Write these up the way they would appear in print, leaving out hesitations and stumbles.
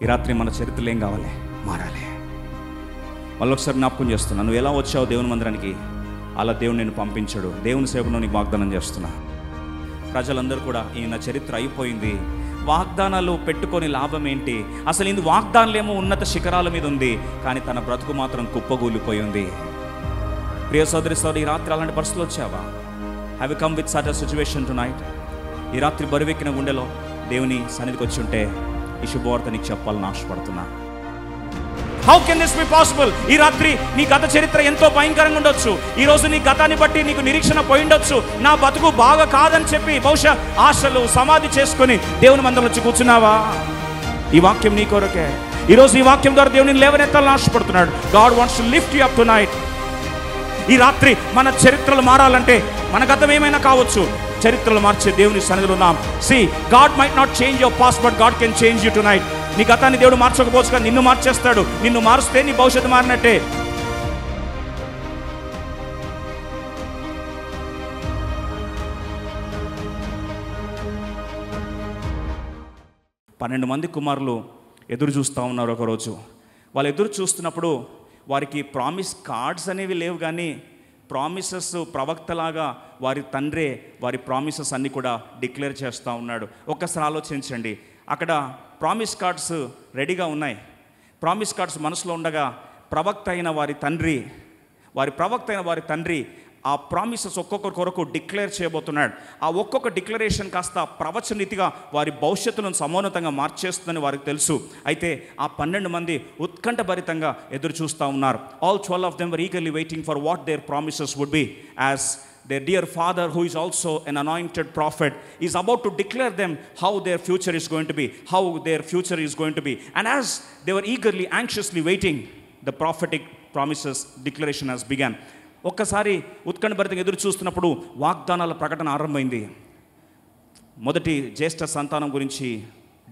ఈ రాత్రి మన చరిత్రలు ఏం కావాలి? మారాలి. మళ్ళీ ఒకసారి జ్ఞాపకం చేస్తున్నా, నువ్వు ఎలా వచ్చావు దేవుని మందిరానికి, అలా దేవుడు నేను పంపించాడు. దేవుని సేవలో నీకు వాగ్దానం చేస్తున్నా. ప్రజలందరూ కూడా ఈయన చరిత్ర అయిపోయింది, వాగ్దానాలు పెట్టుకొని లాభం ఏంటి, అసలు ఇది వాగ్దానాలేమో ఉన్నత శిఖరాల మీద ఉంది, కానీ తన బ్రతుకు మాత్రం కుప్పగూలిపోయి ఉంది. ప్రియ సోదరి సోదరి, ఈ రాత్రి అలాంటి పరిస్థితులు వచ్చావా? Have you come with such a situation tonight? ఈ రాత్రి బరువెక్కిన గుండెలో దేవుని సన్నిధికి వచ్చి ఉంటే ఈ శుభవార్త నీకు చెప్పాలని ఆశపడుతున్నా. How can this be possible? ఈ రాత్రి నీ గత చరిత్ర ఎంతో భయంకరంగా ఉండొచ్చు. ఈ రోజు నీ గతాన్ని బట్టి నీకు నిరీక్షణ పోయిండొచ్చు. నా బతుకు బాగా కాదని చెప్పి బహుశా ఆశలు సమాధి చేసుకొని దేవుని మందిరం వచ్చి కూర్చున్నావా? ఈ వాక్యం నీ కొరకే. ఈరోజు ఈ వాక్యం ద్వారా దేవుని లేవనెత్తాలని ఆశపడుతున్నాడు. God wants to lift you up tonight. ఈ రాత్రి మన చరిత్రలు మారాలంటే మన గతం ఏమైనా కావచ్చు, చరిత్రలు మార్చే దేవుని సన్నిధిలో ఉన్నాం. See, God might not change your past, but God can change you tonight. నీ గతాన్ని దేవుడు మార్చకపోవచ్చు, కానీ నిన్ను మార్చేస్తాడు. నిన్ను మారుస్తే నీ భవిష్యత్తు మారినట్టే. పన్నెండు మంది కుమారులు ఎదురు చూస్తూ ఉన్నారు. ఒకరోజు వాళ్ళు ఎదురు చూస్తున్నప్పుడు వారికి ప్రామిస్ కార్డ్స్ అనేవి లేవు, కానీ ప్రామిసెస్ ప్రవక్తలాగా వారి తండ్రే వారి ప్రామిసెస్ అన్నీ కూడా డిక్లేర్ చేస్తూ ఉన్నాడు. ఒక్కసారి ఆలోచించండి, అక్కడ ప్రామిస్ కార్డ్స్ రెడీగా ఉన్నాయి. ప్రామిస్ కార్డ్స్ మనసులో ఉండగా ప్రవక్త అయిన వారి తండ్రి ఆ ప్రామిసెస్ ఒక్కొక్కరి కొరకు డిక్లేర్ చేయబోతున్నాడు. ఆ ఒక్కొక్క డిక్లరేషన్ కాస్త ప్రవచనరీతిగా వారి భవిష్యత్తులను సమోన్నతంగా మార్చేస్తుందని వారికి తెలుసు. అయితే ఆ 12 మంది ఉత్కంఠభరితంగా ఎదురు చూస్తూ ఉన్నారు. All 12 of them were eagerly waiting for what their promises would be, as their dear father, who is also an anointed prophet, is about to declare them how their future is going to be. And as they were eagerly, anxiously waiting, the prophetic promises declaration has begun. ఒక్కసారి ఉత్కంఠభరితంగా ఎదురు చూస్తున్నప్పుడు వాగ్దానాల ప్రకటన ఆరంభమైంది. మొదటి జ్యేష్ఠ సంతానం గురించి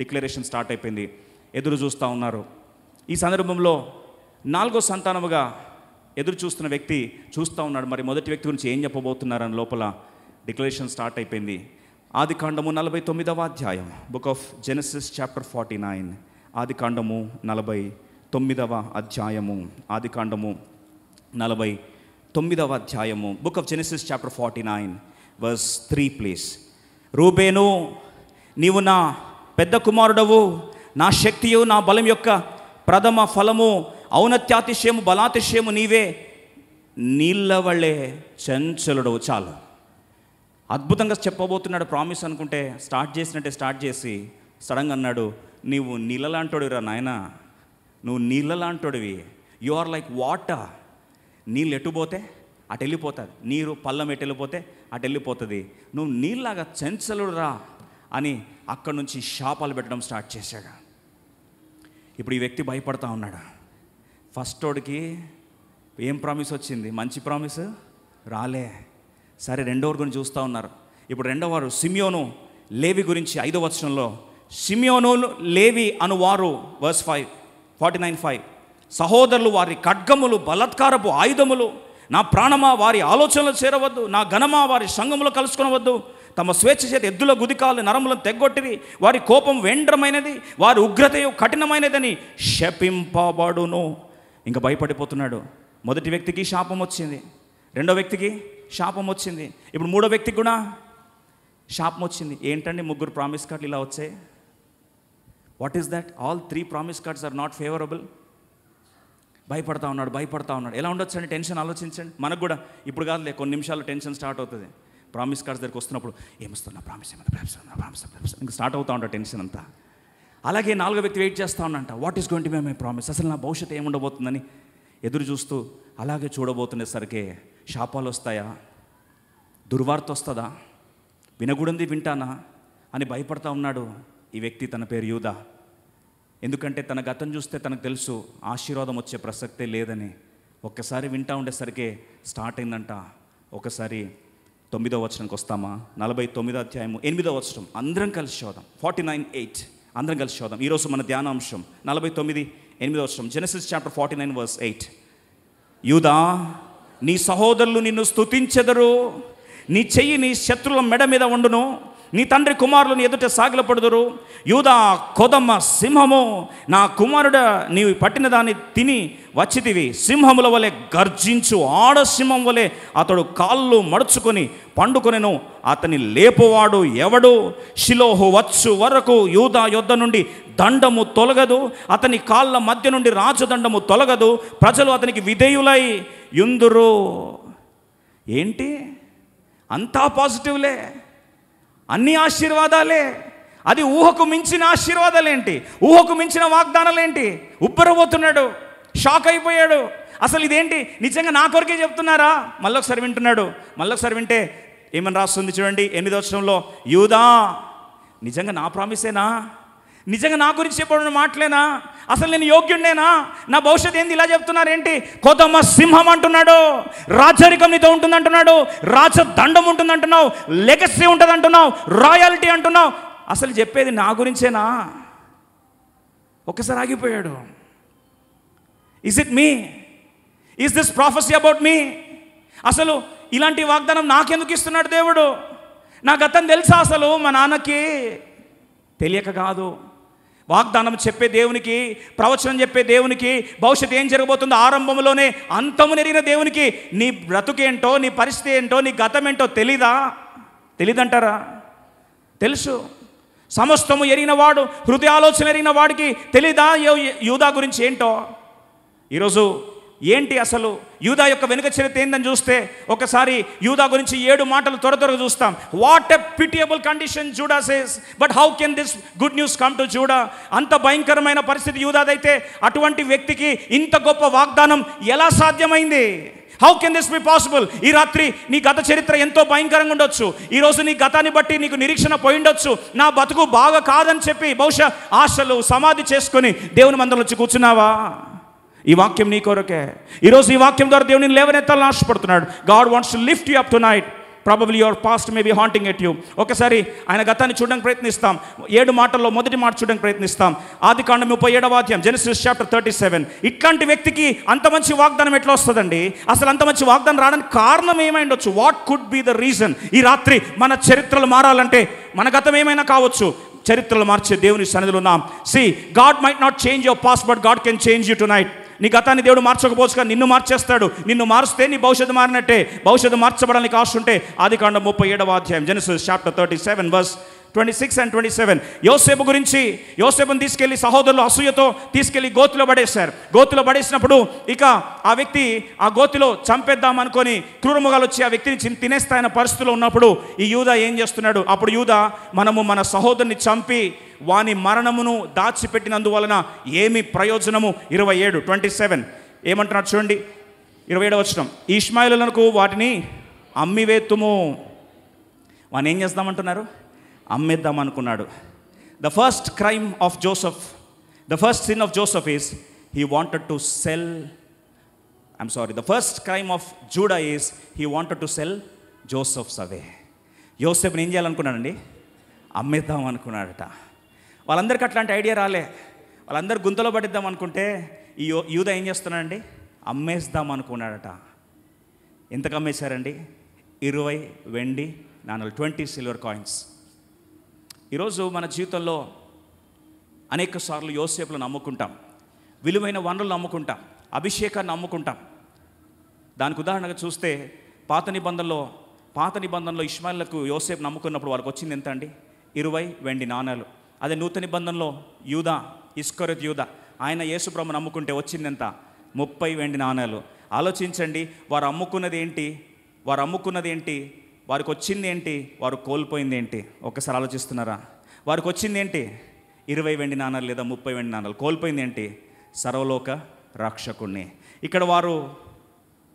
డిక్లరేషన్ స్టార్ట్ అయిపోయింది. ఎదురు చూస్తూ ఉన్నారు. ఈ సందర్భంలో 4వ సంతానముగా ఎదురు చూస్తున్న వ్యక్తి చూస్తూ ఉన్నాడు. మరి మొదటి వ్యక్తి గురించి ఏం చెప్పబోతున్నారని లోపల డిక్లరేషన్ స్టార్ట్ అయిపోయింది. ఆదికాండము 49వ అధ్యాయం, బుక్ ఆఫ్ జెనసిస్ చాప్టర్ 49. ఆదికాండము 49వ అధ్యాయము, ఆదికాండము 49వ అధ్యాయము, book of Genesis chapter 49 verse 3 please. రూబేను, నీవు నా పెద్ద కుమారుడవు, నా శక్తియు, నా బలం యొక్క ప్రథమ ఫలము, ఔన్నత్యాతిశయము, బలాతిశయము నీవే, నీళ్ళ వల్లే చంచలుడవు. చాలు, అద్భుతంగా చెప్పబోతున్నాడు. ప్రామిస్ అనుకుంటే స్టార్ట్ చేసి సడన్గా అన్నాడు, నీవు నీళ్ళలాంటోడివిరా నాయన, నువ్వు నీళ్ళలాంటోడివి. You are like water. నీళ్ళు ఎటుపోతే అటు వెళ్ళిపోతుంది, నీరు పల్లం ఎటు వెళ్ళిపోతే అటు వెళ్ళిపోతుంది, నువ్వు నీళ్ళలాగా చంచలుడురా అని అక్కడి నుంచి శాపాలు పెట్టడం స్టార్ట్ చేశాడు. ఇప్పుడు ఈ వ్యక్తి భయపడతా ఉన్నాడు. ఫస్ట్ వాడికి ఏం ప్రామిస్ వచ్చింది? మంచి ప్రామిస్ రాలే. సరే, రెండోవారి గురించి చూస్తూ ఉన్నారు. ఇప్పుడు రెండోవారు సిమియోను, లేవి గురించి 5వ వచనంలో, సిమియోను లేవి అనువారు వర్స్ 5 49:5, సహోదరులు వారి ఖడ్గములు, బలాత్కారపు ఆయుధములు, నా ప్రాణమా వారి ఆలోచనలు చేరవద్దు, నా ఘనమా వారి సంఘములో కలుసుకొనవద్దు. తమ స్వేచ్ఛ చేత ఎద్దుల గుదికాలు నరములను తెగ్గొట్టిరి, వారి కోపం వేండ్రమైనది, వారి ఉగ్రతయు కఠినమైనదని శపింపబడును. ఇంకా భయపడిపోతున్నాడు. మొదటి వ్యక్తికి శాపం వచ్చింది, రెండో వ్యక్తికి శాపం వచ్చింది, ఇప్పుడు మూడో వ్యక్తికి కూడా శాపం వచ్చింది. ఏంటండి 3 ప్రామిస్ కార్డులు ఇలా వచ్చాయి? What is that? All 3 promise cards are not favourable. భయపడతా ఉన్నాడు. ఎలా ఉండొచ్చు అండి? టెన్షన్ ఆలోచించండి. మనకు కూడా ఇప్పుడు కాదులే, కొన్ని నిమిషాల్లో టెన్షన్ స్టార్ట్ అవుతుంది. ప్రామిస్ కార్డ్స్ దగ్గరికి వస్తున్నప్పుడు ఏమొస్తున్నా, ప్రామిస్ ఇంకా స్టార్ట్ అవుతూ ఉంటాడు టెన్షన్ అంతా. అలాగే 4వ వ్యక్తి వెయిట్ చేస్తూ ఉన్నంట. What is going to be my promise? అసలు నా భవిష్యత్తు ఏముండబోతుందని ఎదురు చూస్తూ అలాగే చూడబోతుండేసరికి శాపాలు వస్తాయా, దుర్వార్త వస్తుందా, వినకూడదు వింటానా అని భయపడతా ఉన్నాడు ఈ వ్యక్తి. తన పేరు యూదా. ఎందుకంటే తన గతం చూస్తే తనకు తెలుసు ఆశీర్వాదం వచ్చే ప్రసక్తే లేదని. ఒక్కసారి వింటా ఉండేసరికి స్టార్ట్ అయిందంట. ఒకసారి 9వ వచనంకి వస్తామా? 49వ అధ్యాయము 8వ వచనం అందరం కలిసి చూద్దాం. 49:8 అందరం కలిసి చూద్దాం. ఈరోజు మన ధ్యానాంశం 49:8 వచనం, జెనసిస్ చాప్టర్ 49 వర్స్ 8. యూదా, నీ సహోదరులు నిన్ను స్తుతించెదరు, నీ చెయ్యి నీ శత్రువుల మెడ మీద ఉండును, నీ తండ్రి కుమారులను ఎదుట సాగిలపడుదురు. యూదా కొదమ సింహము, నా కుమారుడ నీవు పట్టిన దాన్ని తిని వచ్చితివి. సింహముల వలె గర్జించు ఆడసింహం వలె అతడు కాళ్ళు మడుచుకొని పండుకొనెను. అతని లేపువాడు ఎవడు? షిలోహు వచ్చు వరకు యూదా యొద్ద నుండి దండము తొలగదు, అతని కాళ్ళ మధ్య నుండి రాజదండము తొలగదు. ప్రజలు అతనికి విధేయులై యుందురు. ఏంటి? అంతా పాజిటివ్లే, అన్ని ఆశీర్వాదాలే. అది ఊహకు మించిన ఆశీర్వాదాలేంటి, ఊహకు మించిన వాగ్దానాలేంటి? ఉబ్బరబోతున్నాడు, షాక్ అయిపోయాడు. అసలు ఇదేంటి, నిజంగా నా కొరకే చెప్తున్నారా? మళ్ళొకసారి వింటున్నాడు. మళ్ళొకసారి వింటే ఏమని రాస్తుంది చూడండి, 8వ వచనంలో, యూదా నిజంగా నా ప్రామిసేనా? నిజంగా నా గురించి చెప్పడం మాటలేనా? అసలు నేను యోగ్యుడినేనా? నా భవిష్యత్తు ఏంది? ఇలా చెప్తున్నారేంటి? కొదమ సింహం అంటున్నాడు, రాజరికం నీతో ఉంటుంది అంటున్నాడు, రాజదండం ఉంటుంది అంటున్నావు, లెగసీ ఉంటుంది అంటున్నావు, రాయల్టీ అంటున్నావు. అసలు చెప్పేది నా గురించేనా? ఒక్కసారి ఆగిపోయాడు. Is it me? Is this prophecy about me? అసలు ఇలాంటి వాగ్దానం నాకెందుకు ఇస్తున్నాడు దేవుడు? నా గతం తెలుసా? అసలు మా నాన్నకి తెలియక కాదు. వాగ్దానం చెప్పే దేవునికి, ప్రవచనం చెప్పే దేవునికి, భవిష్యత్తు ఏం జరగబోతుందో ఆరంభంలోనే అంతము నెరిగిన దేవునికి నీ బ్రతుకేంటో, నీ పరిస్థితి ఏంటో, నీ గతం ఏంటో తెలీదంటారా? తెలుసు. సమస్తము ఎరిగిన వాడు, హృదయాలోచన ఎరిగిన వాడికి తెలీదా యూదా గురించి ఏంటో? ఈరోజు ఏంటి అసలు యూదా యొక్క వెనుక చరిత్ర ఏందని చూస్తే, ఒకసారి యూదా గురించి 7 మాటలు త్వరగా చూస్తాం. What a pitiable condition JUDA says, but how can this good news come to JUDA? అంత భయంకరమైన పరిస్థితి యూదాదైతే అటువంటి వ్యక్తికి ఇంత గొప్ప వాగ్దానం ఎలా సాధ్యమైంది? How can this be possible? ఈ రాత్రి నీ గత చరిత్ర ఎంతో భయంకరంగా ఉండొచ్చు. ఈరోజు నీ గతాన్ని బట్టి నీకు నిరీక్షణ పోయిండొచ్చు. నా బతుకు బాగా కాదని చెప్పి బహుశా ఆశలు సమాధి చేసుకొని దేవుని మందిరంలో వచ్చి కూర్చున్నావా? ఈ వాక్యం నీ కొరకే. ఈరోజు ఈ వాక్యం ద్వారా దేవుని లేవనెత్తాలని ఆశపడుతున్నాడు. God wants to lift you up to night. Probably your past may be haunting at you. ఒకసారి ఆయన గతాన్ని చూడడానికి ప్రయత్నిస్తాం. 7 మాటల్లో మొదటి మాట చూడడానికి ప్రయత్నిస్తాం. ఆదికాండం 37వ అధ్యాయం, జెనసిస్ చాప్టర్ 37. ఇట్లాంటి వ్యక్తికి అంత మంచి వాగ్దానం ఎట్లా వస్తుందండి? అసలు అంత మంచి వాగ్దానం రావడానికి కారణం ఏమై ఉండొచ్చు? What could be the reason? ఈ రాత్రి మన చరిత్రలు మారాలంటే మన గతం ఏమైనా కావచ్చు, చరిత్రలు మార్చే దేవుని సన్నిధిలో ఉన్నాం. See, God might not change your past, but God can change you tonight. నీ గతాన్ని దేవుడు మార్చకపోవచ్చు, కానీ నిన్ను మార్చేస్తాడు. నిన్ను మారుస్తే నీ భవిష్యత్తు మారినట్టే. భవిష్యత్తు మార్చబడానికి ఆశ ఉంటే ఆదికాండం 37వ అధ్యాయం, జెనసిస్ చాప్టర్ 37 వర్స్ 26 and 27. యోసేపు గురించి, యోసేపుని తీసుకెళ్లి సహోదరులు అసూయతో తీసుకెళ్లి గోతిలో పడేశారు. గోతిలో పడేసినప్పుడు ఇక ఆ వ్యక్తి ఆ గోతిలో చంపేద్దాం అనుకొని క్రూరముగాలు వచ్చి ఆ వ్యక్తిని తినేస్తాయన్న పరిస్థితిలో ఉన్నప్పుడు ఈ యూదా ఏం చేస్తున్నాడు? అప్పుడు యూదా, మనము మన సహోదరుని చంపి వాని మరణమును దాచిపెట్టినందువలన ఏమి ప్రయోజనము? 27 ఏమంటున్నాడు చూడండి, 27వ వచనం. ఇష్మాయేలులకు వాటిని అమ్మివేత్తుము. వాని ఏం చేద్దామంటున్నారు? అమ్మేద్దాం అనుకున్నాడు. The first crime of Joseph, the first sin of Joseph is he wanted to sell. The first crime of Judah is he wanted to sell Joseph's away. యోసేపుని ఏం చేయాలనుకున్నాడండి? అమ్మేద్దాం అనుకున్నాడట. వాళ్ళందరికీ అట్లాంటి ఐడియా రాలే. వాళ్ళందరూ గుంతలో పడిద్దాం అనుకుంటే ఈ యూదా ఏం చేస్తున్నాడండి? అమ్మేద్దాం అనుకున్నాడట. ఎంతకు అమ్మేశారండి? 20 వెండి నాణాలు, 20 సిల్వర్ కాయిన్స్. ఈరోజు మన జీవితంలో అనేక సార్లు యోసేపులను నమ్ముకుంటాం, విలువైన వనరులను నమ్ముకుంటాం, అభిషేకాన్ని నమ్ముకుంటాం. దానికి ఉదాహరణగా చూస్తే పాత నిబంధనలో ఇష్మాయేలులకు యోసేపు నమ్ముకున్నప్పుడు వాళ్ళకి వచ్చింది ఎంత అండి? 20 వెండి నాణాలు. అదే నూతన నిబంధనలో యూదా, ఇస్కరియోతు యూదా, ఆయన యేసుప్రభువును నమ్ముకుంటే వచ్చింది ఎంత? 30 వెండి నాణాలు. ఆలోచించండి, వారు అమ్ముకున్నది ఏంటి? వారికి వచ్చింది ఏంటి? వారు కోల్పోయింది ఏంటి? ఒక్కసారి ఆలోచిస్తున్నారా? వారికి వచ్చింది ఏంటి? 20 వెండి నాణాలు లేదా 30 వెండి నాణాలు. కోల్పోయింది ఏంటి? సర్వలోక రక్షకుణ్ణి. ఇక్కడ వారు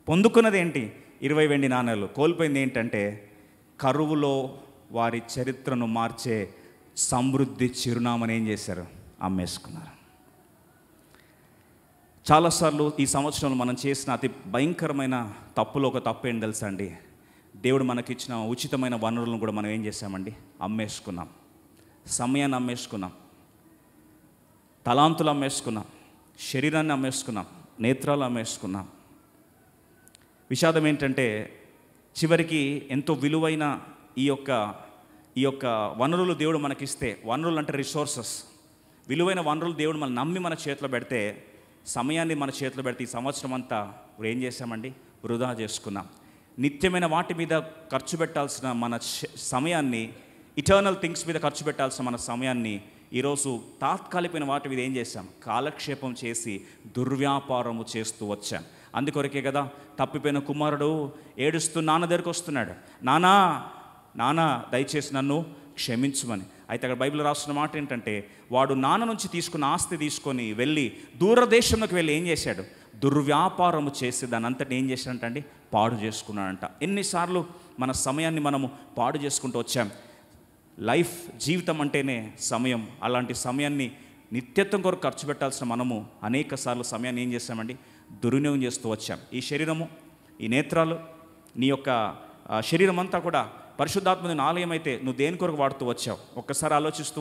పొందుకున్నది ఏంటి? 20 వెండి నాణాలు. కోల్పోయింది ఏంటంటే కరువులో వారి చరిత్రను మార్చే సమృద్ధి చిరునామాని ఏం చేశారు? అమ్మేసుకున్నారు. చాలాసార్లు ఈ సంవత్సరంలో మనం చేసిన అతి భయంకరమైన తప్పులో ఒక తప్పు ఏంటి తెలుసా అండి? దేవుడు మనకిచ్చిన ఉచితమైన వనరులను కూడా మనం ఏం చేసామండి? అమ్మేసుకున్నాం. సమయాన్ని అమ్మేసుకున్నాం, తలాంతులు అమ్మేసుకున్నాం, శరీరాన్ని అమ్మేసుకున్నాం, నేత్రాలు అమ్మేసుకున్నాం. విషాదం ఏంటంటే చివరికి ఎంతో విలువైన ఈ యొక్క ఈ యొక్క వనరులు దేవుడు మనకిస్తే, వనరులు అంటే రిసోర్సెస్, విలువైన వనరులు దేవుడు మనం నమ్మి మన చేతిలో పెడితే, సమయాన్ని మన చేతిలో పెడితే ఈ సంవత్సరం అంతా ఇప్పుడు ఏం చేశామండి? వృధా చేసుకున్నాం. నిత్యమైన వాటి మీద ఖర్చు పెట్టాల్సిన మన సమయాన్ని, ఇటర్నల్ థింగ్స్ మీద ఖర్చు పెట్టాల్సిన మన సమయాన్ని ఈరోజు తాత్కాలికమైన వాటి మీద ఏం చేశాం? కాలక్షేపం చేసి దుర్వ్యాపారము చేస్తూ వచ్చాం. అందుకొరకే కదా తప్పిపోయిన కుమారుడు ఏడుస్తూ నాన్న దగ్గరికి వస్తున్నాడు, నానా నానా దయచేసి నన్ను క్షమించుమని. అయితే అక్కడ బైబిల్ రాస్తున్న మాట ఏంటంటే, వాడు నాన్న నుంచి తీసుకున్న ఆస్తి తీసుకొని వెళ్ళి దూరదేశంలోకి వెళ్ళి ఏం చేశాడు? దుర్వ్యాపారము చేసి దాని అంతటి ఏం చేశాడంటండి? పాడు చేసుకున్నాడంట. ఎన్నిసార్లు మన సమయాన్ని మనము పాడు చేసుకుంటూ వచ్చాం. లైఫ్, జీవితం అంటేనే సమయం. అలాంటి సమయాన్ని నిత్యత్వం కొరకు ఖర్చు పెట్టాల్సిన మనము అనేక సార్లు సమయాన్ని ఏం చేస్తామండి? దుర్వినియోగం చేస్తూ వచ్చాం. ఈ శరీరము, ఈ నేత్రాలు, నీ యొక్క శరీరం అంతా కూడా పరిశుద్ధాత్మని ఆలయం అయితే నువ్వు దేని కొరకు వాడుతూ వచ్చావు? ఒక్కసారి ఆలోచిస్తూ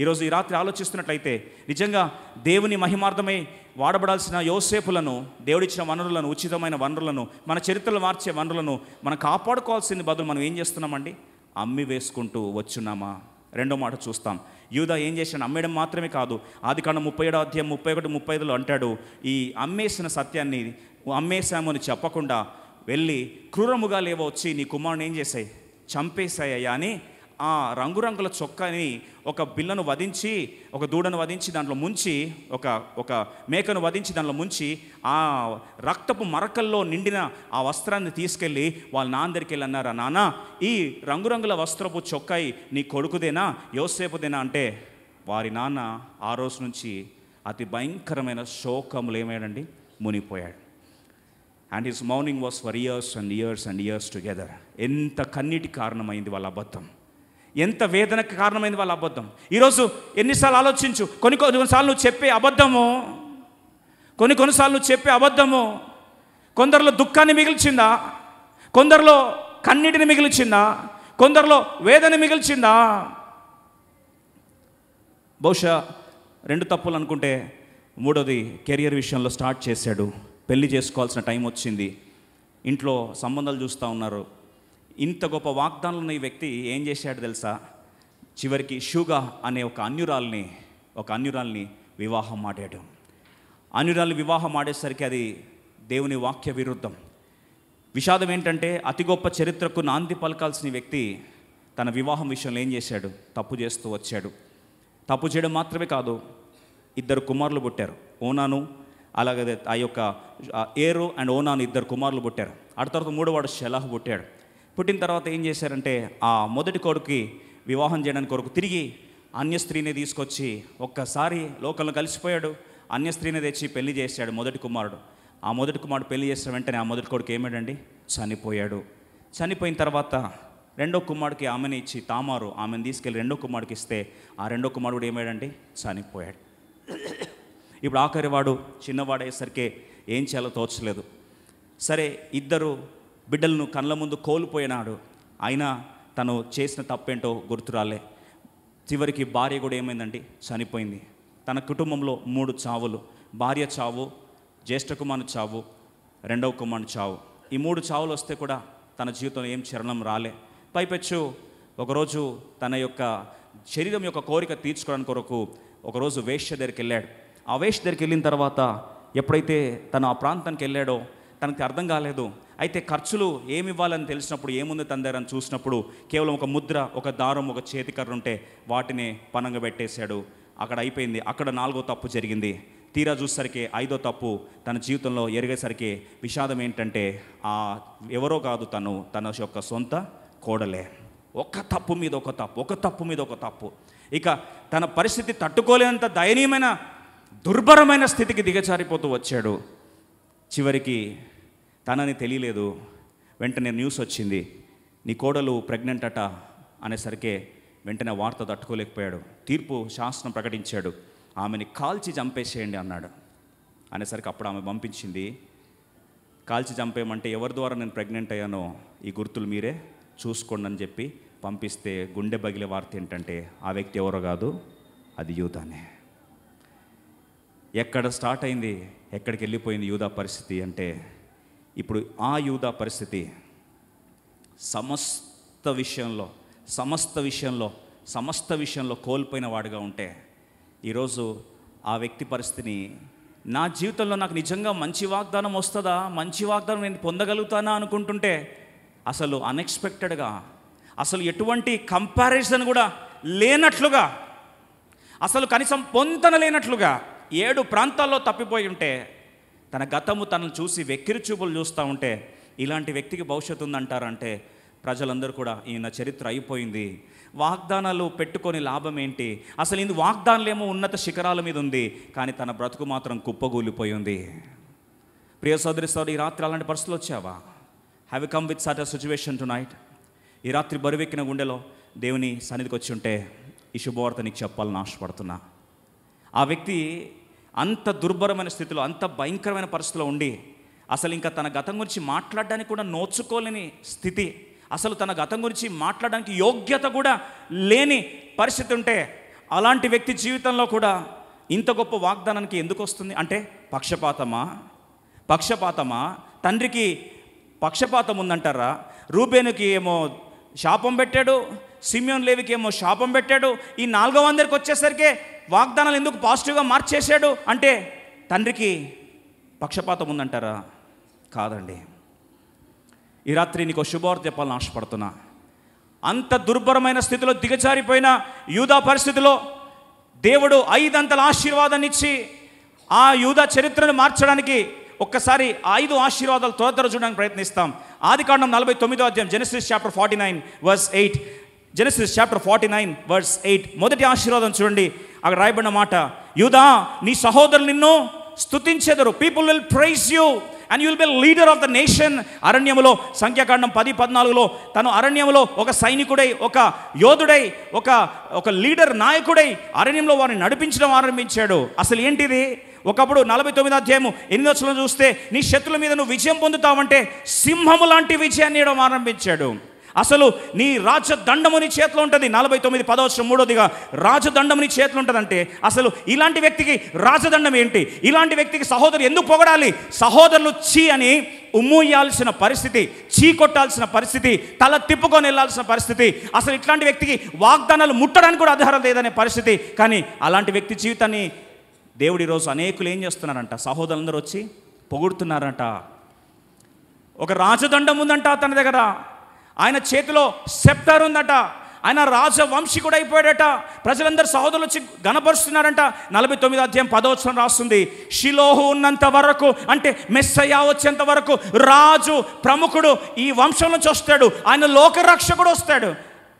ఈరోజు ఈ రాత్రి ఆలోచిస్తున్నట్లయితే, నిజంగా దేవుని మహిమార్థమై వాడబడాల్సిన యోసేపులను, దేవుడిచ్చిన వనరులను, ఉచితమైన వనరులను, మన చరిత్రలు మార్చే వనరులను మనం కాపాడుకోవాల్సిన బదులు మనం ఏం చేస్తున్నామండి? అమ్మి వేసుకుంటూ వచ్చున్నామా? రెండో మాట చూస్తాం. యూదా ఏం చేశాడు? అమ్మేయడం మాత్రమే కాదు, ఆదికాండం 37వ అధ్యాయం 31-35లో అంటాడు, ఈ అమ్మేసిన సత్యాన్ని అమ్మేశాము అని చెప్పకుండా వెళ్ళి క్రూరముగా లేవో వచ్చి నీ కుమారుని ఏం చేశాయి? చంపేశాయ్యా అని ఆ రంగురంగుల చొక్కాని ఒక బిల్లను వధించి, ఒక దూడను వధించి దాంట్లో ముంచి, ఒక మేకను వధించి దాంట్లో ముంచి, ఆ రక్తపు మరకల్లో నిండిన ఆ వస్త్రాన్ని తీసుకెళ్ళి వాళ్ళ నాన్న దగ్గరికి వెళ్ళి అన్నారా, నాన్న ఈ రంగురంగుల వస్త్రపు చొక్కాయి నీ కొడుకుదేనా, యోసేపుదేనా అంటే వారి నాన్న ఆ రోజు నుంచి అతి భయంకరమైన శోకములు ఏమయ్యాడండి? మునిగిపోయాడు. And his mourning was for years and years and years together. ఎంత కన్నీటి కారణమైంది వాళ్ళ అబద్ధం, ఎంత వేదనకు కారణమైంది వాళ్ళ అబద్ధం. ఈరోజు ఎన్నిసార్లు ఆలోచించు, కొన్నిసార్లు నువ్వు చెప్పే అబద్ధము, కొన్నిసార్లు నువ్వు చెప్పే అబద్ధము కొందరిలో దుఃఖాన్ని మిగిల్చిందా? కొందరిలో కన్నీటిని మిగిల్చిందా? కొందరిలో వేదన మిగిల్చిందా? బహుశా 2 తప్పులు అనుకుంటే మూడోది కెరియర్ విషయంలో స్టార్ట్ చేశాడు. పెళ్లి చేసుకోవాల్సిన టైం వచ్చింది, ఇంట్లో సంబంధాలు చూస్తూ ఉన్నారు. ఇంత గొప్ప వాగ్దానాలు ఉన్న ఈ వ్యక్తి ఏం చేశాడు తెలుసా? చివరికి షూగా అనే ఒక అన్యురాల్ని వివాహం ఆడాడు. అన్యురాల్ని వివాహం ఆడేసరికి అది దేవుని వాక్య విరుద్ధం. విషాదం ఏంటంటే, అతి గొప్ప చరిత్రకు నాంది పలకాల్సిన వ్యక్తి తన వివాహం విషయంలో ఏం చేశాడు? తప్పు చేస్తూ వచ్చాడు. తప్పు చేయడం మాత్రమే కాదు, 2 కుమారులు పుట్టారు. ఓనాను, అలాగే ఆ యొక్క ఏరు అండ్ ఓనాను 2 కుమారులు పుట్టారు. ఆ తర్వాత 3వ వాడు షెలాహు పుట్టాడు. పుట్టిన తర్వాత ఏం చేశారంటే, ఆ మొదటి కొడుకుకి వివాహం చేయడానికి కొరకు తిరిగి అన్య స్త్రీని తీసుకొచ్చి ఒక్కసారి లోకంలో కలిసిపోయాడు. అన్య స్త్రీని తెచ్చి పెళ్లి చేశాడు మొదటి కుమారుడు. ఆ మొదటి కుమారుడు పెళ్లి చేసిన వెంటనే ఆ మొదటి కొడుకు ఏమాడండి? చనిపోయాడు. చనిపోయిన తర్వాత 2వ కుమారుడికి ఆమెను ఇచ్చి, తామారు ఆమెను తీసుకెళ్ళి 2వ కుమారుడికి ఇస్తే ఆ 2వ కుమారుడు ఏమాడండి? చనిపోయాడు. ఇప్పుడు ఆఖరి వాడు చిన్నవాడయ్యేసరికి ఏం చేయాలో తోచలేదు. సరే, 2 బిడ్డలను కళ్ళ ముందు కోల్పోయినాడు. అయినా తను చేసిన తప్పేంటో గుర్తురాలే. చివరికి భార్య కూడా ఏమైందండి? చనిపోయింది. తన కుటుంబంలో 3 చావులు, భార్య చావు, జ్యేష్ఠ కుమారుని చావు, 2వ కుమారుని చావు. ఈ 3 చావులు వస్తే కూడా తన జీవితంలో ఏం చరణం రాలే. పైపెచ్చు ఒకరోజు తన యొక్క శరీరం యొక్క కోరిక తీర్చుకోవడానికి కొరకు ఒకరోజు వేశ్య దగ్గరికి వెళ్ళాడు. ఆ వేశ్య దగ్గరికి వెళ్ళిన తర్వాత ఎప్పుడైతే తను ఆ ప్రాంతానికి వెళ్ళాడో తనకి అర్థం కాలేదు. అయితే ఖర్చులు ఏమి ఇవ్వాలని తెలిసినప్పుడు ఏముంది తన దగ్గర అని చూసినప్పుడు కేవలం ఒక ముద్ర, ఒక దారం, ఒక చేతికర్ర ఉంటే వాటిని పనంగా పెట్టేశాడు. అక్కడ అయిపోయింది. అక్కడ 4వ తప్పు జరిగింది. తీరా చూసేసరికి 5వ తప్పు తన జీవితంలో ఎరిగేసరికి విషాదం ఏంటంటే, ఎవరో కాదు, తన యొక్క సొంత కోడలే. ఒక తప్పు మీద ఒక తప్పు, ఒక తప్పు మీద ఒక తప్పు. ఇక తన పరిస్థితి తట్టుకోలేనంత దయనీయమైన దుర్భరమైన స్థితికి దిగజారిపోతూ వచ్చాడు. చివరికి తనని తెలియలేదు. వెంటనే న్యూస్ వచ్చింది, నీ కోడలు ప్రెగ్నెంట్ అట అనేసరికి వెంటనే వార్త తట్టుకోలేకపోయాడు. తీర్పు శాసనం ప్రకటించాడు, ఆమెని కాల్చి చంపేసేయండి అన్నాడు. అనేసరికి అప్పుడు ఆమె పంపించింది, కాల్చి చంపేయమంటే ఎవరి ద్వారా నేను ప్రెగ్నెంట్ అయ్యానో ఈ గుర్తులు మీరే చూసుకోండి అని చెప్పి పంపిస్తే గుండె బగిలే వార్త ఏంటంటే, ఆ వ్యక్తి ఎవరో కాదు, అది యూదానే. ఎక్కడ స్టార్ట్ అయింది, ఎక్కడికి వెళ్ళిపోయింది యూదా పరిస్థితి అంటే, ఇప్పుడు ఆ యూదా పరిస్థితి సమస్త విషయంలో, సమస్త విషయంలో కోల్పోయిన వాడిగా ఉంటే, ఈరోజు ఆ వ్యక్తి పరిస్థితిని, నా జీవితంలో నాకు నిజంగా మంచి వాగ్దానం వస్తుందా, మంచి వాగ్దానం నేను పొందగలుగుతానా అనుకుంటుంటే, అసలు అన్ఎక్స్పెక్టెడ్గా, అసలు ఎటువంటి కంపారిజన్ కూడా లేనట్లుగా, అసలు కనీసం పొంతన లేనట్లుగా 7 ప్రాంతాల్లో తప్పిపోయి ఉంటే, తన గతము తనను చూసి వెక్కిరి చూపులు చూస్తూ ఉంటే, ఇలాంటి వ్యక్తికి భవిష్యత్తు ఉందంటారంటే ప్రజలందరూ కూడా ఈయన చరిత్ర అయిపోయింది, వాగ్దానాలు పెట్టుకొని లాభం ఏంటి, అసలు ఇది వాగ్దానాలేమో ఉన్నత శిఖరాల మీద ఉంది, కానీ తన బ్రతుకు మాత్రం కుప్పగూలిపోయి ఉంది. ప్రియ సోదరి సోదరి, ఈ రాత్రి అలాంటి పరిస్థితులు వచ్చావా? Have you come with such a situation tonight? ఈ రాత్రి బరువెక్కిన గుండెలో దేవుని సన్నిధికి వచ్చి ఉంటే ఈ శుభవార్త నీకు చెప్పాలని ఆశపడుతున్నా. ఆ వ్యక్తి అంత దుర్భరమైన స్థితిలో, అంత భయంకరమైన పరిస్థితిలో ఉండి, అసలు ఇంకా తన గతం గురించి మాట్లాడడానికి కూడా నోచుకోలేని స్థితి, అసలు తన గతం గురించి మాట్లాడడానికి యోగ్యత కూడా లేని పరిస్థితి ఉంటే, అలాంటి వ్యక్తి జీవితంలో కూడా ఇంత గొప్ప వాగ్దానానికి ఎందుకు వస్తుంది అంటే, పక్షపాతమా? తండ్రికి పక్షపాతం ఉందంటారా? రూబేనుకి ఏమో శాపం పెట్టాడు, సిమియోన్ లేవికి ఏమో శాపం పెట్టాడు, ఈ 400 వచ్చేసరికి వాగ్దానాలు ఎందుకు పాజిటివ్గా మార్చేశాడు అంటే తండ్రికి పక్షపాతం ఉందంటారా? కాదండి. ఈ రాత్రి నీకు శుభవార్త చెప్పాలని ఆశపడుతున్నా. అంత దుర్భరమైన స్థితిలో దిగజారిపోయిన యూదా పరిస్థితిలో దేవుడు 5 అంతల ఆశీర్వాదాన్ని ఇచ్చి ఆ యూదా చరిత్రను మార్చడానికి ఒక్కసారి 5 ఆశీర్వాదాలు త్వర చూడడానికి ప్రయత్నిస్తాం. ఆదికాండం 49వ అధ్యాయం, Genesis chapter 49 verse 8. Genesis chapter 49 verse 8 మొదటి ఆశీర్వాదం చూడండి. అక్కడ రాయబడిన మాట, యూదా నీ సహోదరులు నిన్ను స్తుతించెదరు, people will praise you and you will be leader of the nation. అరణ్యములో, సంఖ్యాకాండం 10:14లో తను అరణ్యంలో ఒక సైనికుడై, ఒక యోధుడై, ఒక లీడర్, నాయకుడై అరణ్యంలో వారిని నడిపించడం ఆరంభించాడు. అసలు ఏంటిది? ఒకప్పుడు 49వ అధ్యాయము 8వ వచనం చూస్తే, నీ శత్రుల మీద నువ్వు విజయం పొందుతావంటే సింహము లాంటి విజయాన్ని ఇవ్వడం ఆరంభించాడు. అసలు నీ రాజదండము నీ చేతిలో ఉంటుంది. 49:10 వచనం మూడోదిగా, రాజదండము నీ చేతిలో ఉంటుందంటే అసలు ఇలాంటి వ్యక్తికి రాజదండం ఏంటి? ఇలాంటి వ్యక్తికి సహోదరు ఎందుకు పొగడాలి? సహోదరులు చీ అని ఉమ్మూయాల్సిన పరిస్థితి, చీ కొట్టాల్సిన పరిస్థితి, తల తిప్పుకొని వెళ్ళాల్సిన పరిస్థితి, అసలు ఇట్లాంటి వ్యక్తికి వాగ్దానాలు ముట్టడానికి కూడా అర్హత లేదనే పరిస్థితి. కానీ అలాంటి వ్యక్తి జీవితాన్ని దేవుడు ఈరోజు అనేకులు ఏం చేస్తున్నారంట? సహోదరులందరూ వచ్చి పొగుడుతున్నారంట. ఒక రాజదండం ఉందంట తన దగ్గర, ఆయన చేతిలో సెప్టర్ ఉందట, ఆయన రాజవంశీకుడు అయిపోయాడట. ప్రజలందరూ సహోదరులు వచ్చి గణపరుస్తున్నారంట. 49వ అధ్యాయం 10వ వచనం రాస్తుంది, షిలోహు ఉన్నంత వరకు, అంటే మెస్సయ్య వచ్చేంత వరకు రాజు ప్రముఖుడు ఈ వంశం నుంచి వస్తాడు, ఆయన లోకరక్షకుడు వస్తాడు.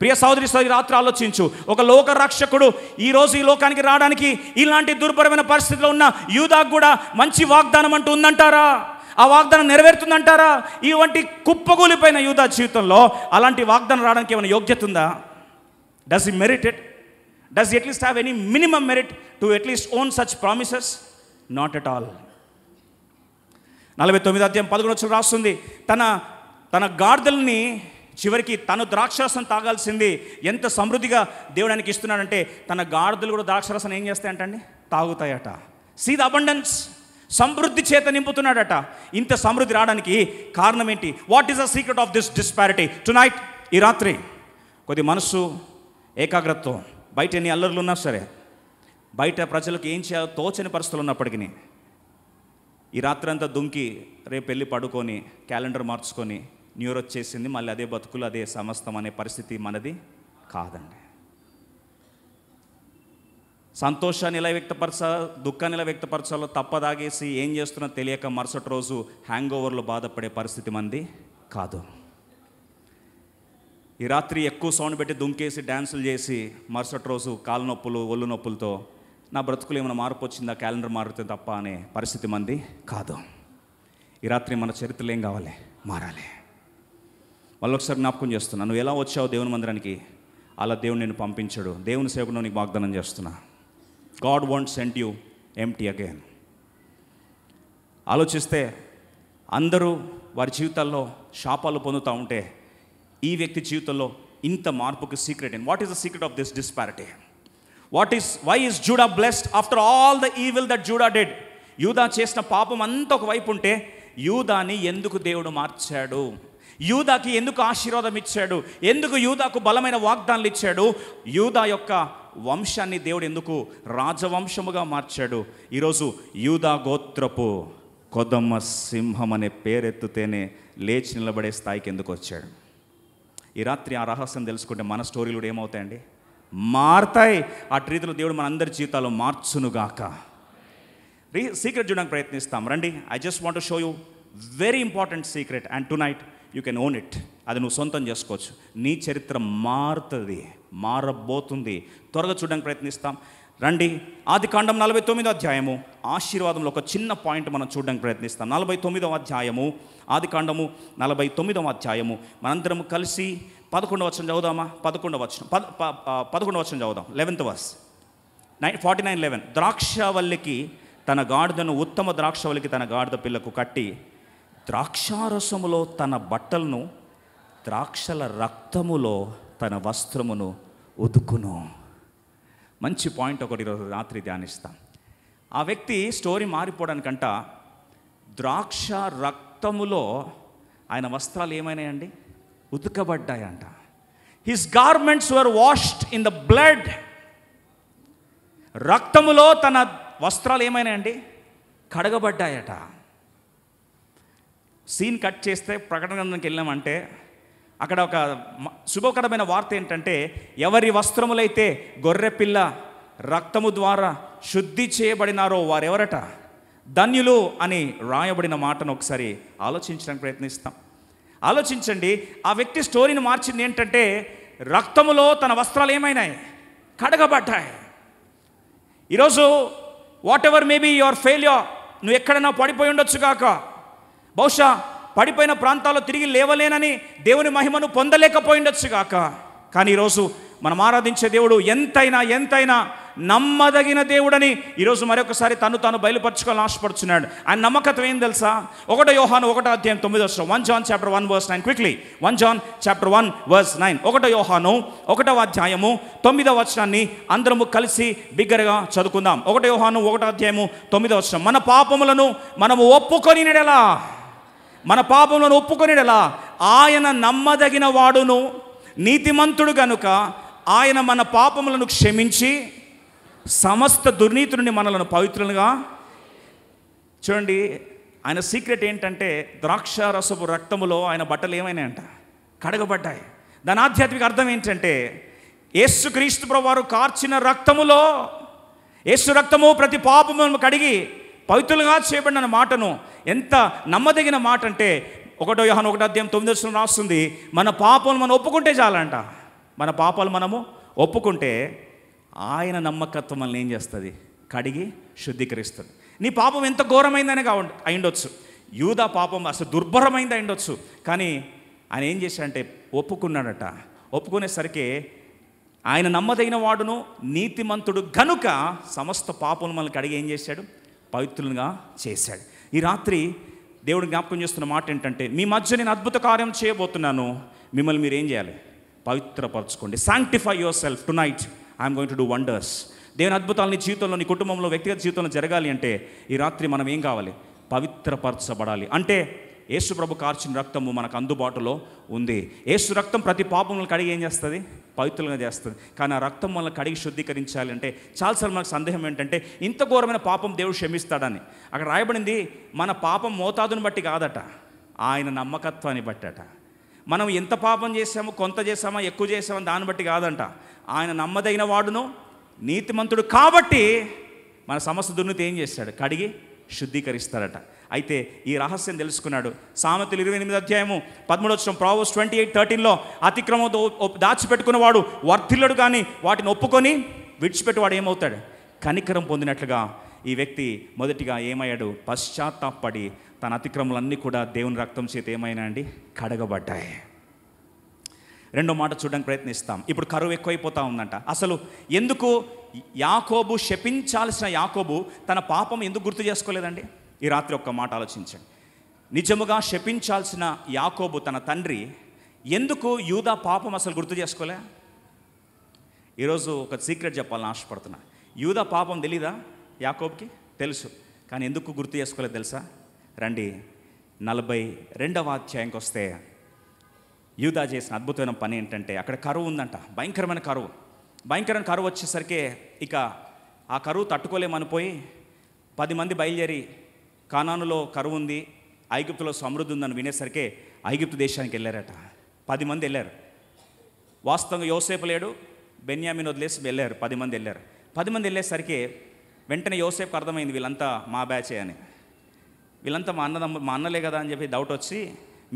ప్రియ సహోదరి సహోదరి, రాత్రి ఆలోచించు, ఒక లోక రక్షకుడు ఈరోజు ఈ లోకానికి రావడానికి ఇలాంటి దుర్భరమైన పరిస్థితిలో ఉన్న యూదాకు కూడా మంచి వాగ్దానం అంటూ ఉందంటారా? ఆ వాగ్దానం నెరవేరుతుందంటారా? ఇటువంటి కుప్పగూలిపోయిన యూదా జీవితంలో అలాంటి వాగ్దానం రావడానికి ఏమైనా యోగ్యత ఉందా? Does he merit it? Does he at least have any minimum merit to at least own such promises? Not at all. 49వ అధ్యాయం 11వ వచనం రాస్తుంది, తన గాడిదల్ని చివరికి తను ద్రాక్షరసం తాగాల్సింది ఎంత సమృద్ధిగా దేవుడానికి ఇస్తున్నాడంటే, తన గాడిదలు కూడా ద్రాక్షరసం ఏం చేస్తాయంటండి? తాగుతాయట. సీ ద అబండెన్స్, సమృద్ధి చేత నింపుతున్నాడట. ఇంత సమృద్ధి రావడానికి కారణం ఏంటి? What is the secret of this disparity? Tonight, ఈ రాత్రి కొద్ది మనసు ఏకాగ్రతతో, బయట ఎన్ని అల్లర్లు ఉన్నా సరే, బయట ప్రజలకు ఏం చేయాలో తోచని పరిస్థితులు ఉన్నప్పటికీ, ఈ రాత్రి అంతా దుంకి రేపు వెళ్ళి పడుకొని క్యాలెండర్ మార్చుకొని న్యూ ఇయర్ వచ్చేసింది, మళ్ళీ అదే బతుకులు అదే సమస్తం అనే పరిస్థితి మనది కాదండి. సంతోషాన్ని ఎలా వ్యక్తపరచాలో, దుఃఖాన్ని ఎలా వ్యక్తపరచాలో తప్పదాగేసి ఏం చేస్తున్నా తెలియక మరుసటి రోజు హ్యాంగ్ ఓవర్లో బాధపడే పరిస్థితి మంది కాదు. ఈ రాత్రి ఎక్కువ సౌండ్ పెట్టి దుంకేసి డ్యాన్సులు చేసి మరుసటి రోజు కాలు నొప్పులు, ఒళ్ళు నొప్పులతో నా బ్రతుకులు ఏమైనా మార్పు వచ్చిందా, క్యాలెండర్ మారుతుంది తప్ప అనే పరిస్థితి మంది కాదు. ఈ రాత్రి మన చరిత్రలు ఏం కావాలి? మారాలి. మళ్ళీ ఒకసారి జ్ఞాపకం చేస్తున్నా, నువ్వు ఎలా వచ్చావు దేవుని మందిరానికి, అలా దేవుడు నేను పంపించాడు. దేవుని సేవకుడు నీకు వాగ్దానం చేస్తున్నా, God want send you empty again. ఆలోచిస్తే అందరూ వారి జీవితాల్లో శాపాలు పొందుతూ ఉంటే, ఈ వ్యక్తి జీవితంలో ఇంత మార్పుకి సీక్రెట్ ఏంటి? What is the secret of this disparity? Why is Judah blessed after all the evil that Judah did? యూదా చేసిన పాపం అంతా ఒకవైపు ఉంటే, యూదాని ఎందుకు దేవుడు మార్చాడు? యూదాకి ఎందుకు ఆశీర్వాదం ఇచ్చాడు, ఎందుకు యూదాకు బలమైన వాగ్దానాలు ఇచ్చాడు, యూదా యొక్క వంశాన్ని దేవుడు ఎందుకు రాజవంశముగా మార్చాడు. ఈరోజు యూదా గోత్రపు కొదమ సింహం అనే పేరెత్తుతేనే లేచి నిలబడే స్థాయికి ఎందుకు వచ్చాడు. ఈ రాత్రి ఆ రహస్యం తెలుసుకుంటే మన స్టోరీలు కూడా ఏమవుతాయండి, మారుతాయి. ఆ రీతిలో దేవుడు మన అందరి జీవితాల్లో మార్చునుగాక. సీక్రెట్ చూడడానికి ప్రయత్నిస్తాం రండి. I just want to show you very important secret and to night you can own it. అది నువ్వు సొంతం చేసుకోవచ్చు. నీ చరిత్ర మారుతుంది, మారబోతుంది. త్వరగా చూడడానికి ప్రయత్నిస్తాం రండి. ఆదికాండం 49వ అధ్యాయము ఆశీర్వాదంలో ఒక చిన్న పాయింట్ మనం చూడడానికి ప్రయత్నిస్తాం. 49వ అధ్యాయము, ఆదికాండము 49వ అధ్యాయము. మనందరం కలిసి 11వ వచనం చదువుదామా? 11వ వచనం చదువుదాం. 11th verse, 49:11. ద్రాక్షవల్లికి తన గాడిదను, ఉత్తమ ద్రాక్షవల్లికి తన గాడిద పిల్లకు కట్టి ద్రాక్షారసములో తన బట్టలను, ద్రాక్షల రక్తములో తన వస్త్రమును ఉదుకును. మంచి పాయింట్ ఒకటి ఈరోజు రాత్రి ధ్యానిస్తాం. ఆ వ్యక్తి స్టోరీ మారిపోవడానికంట ద్రాక్ష రక్తములో ఆయన వస్త్రాలు ఏమైనాయండి, ఉతుకబడ్డాయంట. His garments were washed in the blood. రక్తములో తన వస్త్రాలు ఏమైనాయండి, కడగబడ్డాయట. సీన్ కట్ చేస్తే ప్రకటన గ్రంథంకి వెళ్ళామంటే అక్కడ ఒక శుభకరమైన వార్త ఏంటంటే, ఎవరి వస్త్రములైతే గొర్రెపిల్ల రక్తము ద్వారా శుద్ధి చేయబడినారో వారెవరట ధన్యులు అని రాయబడిన మాటను ఒకసారి ఆలోచించడానికి ప్రయత్నిస్తాం. ఆలోచించండి. ఆ వ్యక్తి స్టోరీని మార్చింది ఏంటంటే, రక్తములో తన వస్త్రాలు ఏమైనాయి, కడగబడ్డాయి. ఈరోజు what ever maybe your failure, నువ్వు ఎక్కడైనా పడిపోయి ఉండొచ్చు కాక, బహుశా పడిపోయిన ప్రాంతాల్లో తిరిగి లేవలేనని దేవుని మహిమను పొందలేకపోయి ఉండొచ్చు కాక, కానీ ఈరోజు మనం ఆరాధించే దేవుడు ఎంతైనా నమ్మదగిన దేవుడని ఈరోజు మరొకసారి తాను బయలుపరచుకోవాలని ఆశపడుతున్నాడు. ఆయన నమ్మకత్వం ఏం తెలుసా? 1 యోహాను 1వ అధ్యాయం 9వ వచనం. 1 John chapter 1 verse 9 quickly. 1 John chapter 1 verse 9. 1 యోహాను 1వ అధ్యాయము 9వ వచనాన్ని అందరము కలిసి బిగ్గరగా చదువుకుందాం. 1 యోహాను 1వ అధ్యాయము 9వ వచనం. మన పాపములను మనము ఒప్పుకొనినెడలా, మన పాపములను ఒప్పుకొనినెడలా ఆయన నమ్మదగిన వాడును నీతిమంతుడు గనుక ఆయన మన పాపములను క్షమించి సమస్త దుర్నీతి నుండి మనలను పవిత్రులుగా. చూడండి, ఆయన సీక్రెట్ ఏంటంటే, ద్రాక్షారసపు రక్తములో ఆయన బట్టలు ఏమైనాయంట, కడగబడ్డాయి. దాని ఆధ్యాత్మిక అర్థం ఏంటంటే, యేసుక్రీస్తు ప్రభువారు కార్చిన రక్తములో, యేసు రక్తము ప్రతి పాపములను కడిగి పవిత్రులుగా చేయబడిన మాటను ఎంత నమ్మదగిన మాట అంటే, 1 యోహాను 1వ అధ్యాయం 9వ వచనం రాస్తుంది, మన పాపాలు మనం ఒప్పుకుంటే చాలంట. మన పాపాలు మనము ఒప్పుకుంటే ఆయన నమ్మకత్వం మనల్ని ఏం చేస్తుంది, కడిగి శుద్ధీకరిస్తుంది. నీ పాపం ఎంత ఘోరమైందని అయిండొచ్చు, యూదా పాపం అసలు దుర్భరమైంది అయిండొచ్చు, కానీ ఆయన ఏం చేశాడంటే ఒప్పుకున్నాడట. ఒప్పుకునేసరికి ఆయన నమ్మదగిన వాడును నీతిమంతుడు గనుక సమస్త పాపం మనల్ని కడిగి ఏం చేశాడు, పవిత్రులుగా చేశాడు. ఈ రాత్రి దేవుడు జ్ఞాపకం చేస్తున్న మాట ఏంటంటే, మీ మధ్య నేను అద్భుత కార్యం చేయబోతున్నాను, మిమ్మల్ని మీరు ఏం చేయాలి, పవిత్రపరచుకోండి. Sanctify yourself tonight, I'm going to do wonders. దేవుని అద్భుతాలు నీ జీవితంలో, నీ కుటుంబంలో, వ్యక్తిగత జీవితంలో జరగాలి అంటే ఈ రాత్రి మనం ఏం కావాలి, పవిత్రపరచబడాలి. అంటే యేసు ప్రభు కార్చిన రక్తము మనకు అందుబాటులో ఉంది. యేసు రక్తం ప్రతి పాపములను కడిగి ఏం చేస్తుంది, పవిత్రులుగా చేస్తుంది. కానీ ఆ రక్తం మనల్ని కడిగి శుద్ధీకరించాలి అంటే చాలాసార్లు మనకు సందేహం ఏంటంటే, ఇంత ఘోరమైన పాపం దేవుడు క్షమిస్తాడని. అక్కడ రాయబడింది మన పాపం మోతాదుని బట్టి కాదట, ఆయన నమ్మకత్వాన్ని బట్టట. మనం ఎంత పాపం చేసామో, కొంత చేసామా, ఎక్కువ చేసామో దాన్ని బట్టి కాదంట. ఆయన నమ్మదగిన వాడును నీతిమంతుడు కాబట్టి మన సమస్త దుర్నీతి ఏం చేస్తాడు, కడిగి శుద్ధీకరిస్తాడట. అయితే ఈ రహస్యం తెలుసుకున్నాడు. సామెతలు 28వ అధ్యాయము 13వ వచనం, Proverbs 28:13లో అతిక్రమం దాచిపెట్టుకున్నవాడు వర్ధిల్లుడు, కానీ వాటిని ఒప్పుకొని విడిచిపెట్టువాడు ఏమవుతాడు, కనికరం పొందినట్లుగా ఈ వ్యక్తి మొదటిగా ఏమయ్యాడు, పశ్చాత్తాపడి తన అతిక్రమలన్నీ కూడా దేవుని రక్తం చేత ఏమైనా అండి, కడగబడ్డాయి. రెండో మాట చూడడానికి ప్రయత్నిస్తాం. ఇప్పుడు కరువు ఎక్కువైపోతూ ఉందంట. అసలు ఎందుకు యాకోబు, శపించాల్సిన యాకోబు తన పాపం ఎందుకు గుర్తు చేసుకోలేదండి? ఈ రాత్రి ఒక్క మాట ఆలోచించండి. నిజముగా శపించాల్సిన యాకోబు తన తండ్రి ఎందుకు యూదా పాపం అసలు గుర్తు చేసుకోలే? ఈరోజు ఒక సీక్రెట్ చెప్పాలని ఆశపడుతున్నా. యూదా పాపం తెలీదా యాకోబుకి? తెలుసు, కానీ ఎందుకు గుర్తు చేసుకోలేదు తెలుసా? రండి 42వ అధ్యాయంకి వస్తే యూదా చేసిన అద్భుతమైన పని ఏంటంటే, అక్కడ కరువు ఉందంట, భయంకరమైన కరువు వచ్చేసరికి ఇక ఆ కరువు తట్టుకోలేమనిపోయి 10 మంది బయలుదేరి కానానులో కరువు ఉంది, ఐగుప్తులో సమృద్ధి ఉందని వినేసరికి ఐగుప్తు దేశానికి వెళ్ళారట. 10 మంది వెళ్ళారు. వాస్తవంగా యోసేపు లేడు, బెన్యామిన్ వదిలేసి వెళ్ళారు. 10 మంది వెళ్ళారు. 10 మంది వెళ్ళేసరికి వెంటనే యోసేపుకు అర్థమైంది వీళ్ళంతా మా బ్యాచే అని, వీళ్ళంతా మా అన్నలే కదా అని చెప్పి డౌట్ వచ్చి,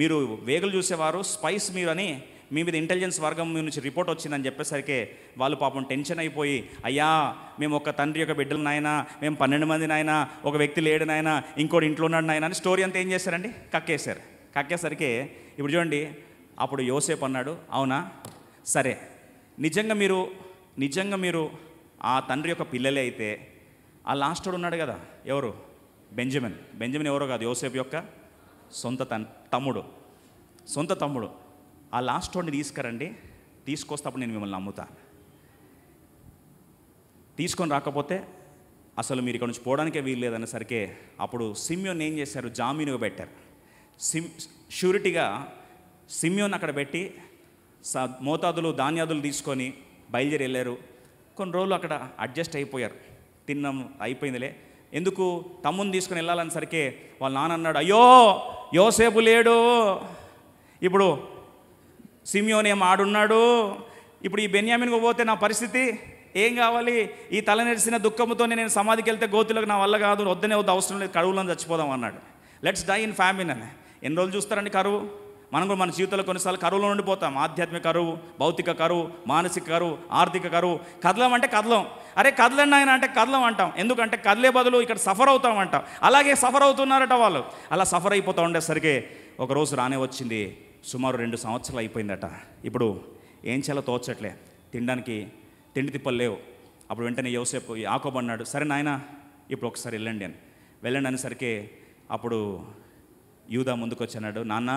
మీరు వేగులు చూసేవారు, స్పైస్ మీరు అని మీ మీద ఇంటెలిజెన్స్ వర్గం మీ నుంచి రిపోర్ట్ వచ్చిందని చెప్పేసరికి వాళ్ళు పాపం టెన్షన్ అయిపోయి, అయ్యా మేము ఒక తండ్రి యొక్క బిడ్డలు నాయన, మేము 12 మంది నాయన, ఒక వ్యక్తి లేడు నాయన, ఇంకోటి ఇంట్లో ఉన్నాడు నాయన అని స్టోరీ అంతా ఏం చేశారండి, కక్కేసరికి ఇప్పుడు చూడండి, అప్పుడు యోసేపు అన్నాడు, అవునా సరే, నిజంగా మీరు ఆ తండ్రి యొక్క పిల్లలే అయితే ఆ లాస్ట్ ఉన్నాడు కదా, ఎవరు, బెంజమిన్ ఎవరో కాదు, యోసేపు యొక్క సొంత తమ్ముడు. ఆ లాస్ట్ వాడిని తీసుకురండి, తీసుకొస్తే అప్పుడు నేను మిమ్మల్ని నమ్ముతాను. తీసుకొని రాకపోతే అసలు మీరు ఇక్కడ నుంచి పోవడానికే వీలు లేదనేసరికి అప్పుడు సిమ్యోన్ ఏం చేశారు, జామీనుగా పెట్టారు. షూరిటీగా సిమ్యోన్ అక్కడ పెట్టి మోతాదులు ధాన్యాదులు తీసుకొని బయలుదేరి వెళ్ళారు. కొన్ని రోజులు అక్కడ అడ్జస్ట్ అయిపోయారు, తిన్నాం అయిపోయిందిలే, ఎందుకు తమ్ముని తీసుకుని వెళ్ళాలనేసరికి వాళ్ళ నాన్న అన్నాడు, అయ్యో యోసేపు లేడు, ఇప్పుడు సిమియోన్ ఏం ఆడున్నాడు, ఇప్పుడు ఈ బెన్యామిన్కి పోతే నా పరిస్థితి ఏం కావాలి, ఈ తల నెరిసిన దుఃఖంతో నేను సమాధికి వెళ్తే గోతులకు నా వల్ల కాదు, వద్దు అవసరం లేదు, కరువులో చచ్చిపోదాం అన్నాడు. లెట్స్ డై ఇన్ ఫ్యామిన్ అని. ఎన్ని రోజులు చూస్తారండి కరువు? మనం కూడా మన జీవితంలో కొన్నిసార్లు కరువులో ఉండిపోతాం. ఆధ్యాత్మిక కరువు, భౌతిక కరువు, మానసిక కరువు, ఆర్థిక కరువు. కదలం. అరే కదలండి ఆయన అంటే కదలం అంటాం, ఎందుకంటే కదిలే బదులు ఇక్కడ సఫర్ అవుతాం అంటాం. అలాగే సఫర్ అవుతున్నారట వాళ్ళు. అలా సఫర్ అయిపోతూ ఉండేసరికి ఒకరోజు రానే వచ్చింది, సుమారు 2 సంవత్సరాలు అయిపోయిందట. ఇప్పుడు ఏం చేయాలో తోచట్లే, తినడానికి తిండి తిప్పలు లేవు. అప్పుడు వెంటనే యోసేపు యాకోబు అన్నాడు, సరే నాయన ఇప్పుడు ఒకసారి వెళ్ళండి అనేసరికి అప్పుడు యూదా ముందుకు వచ్చి అన్నాడు, నాన్న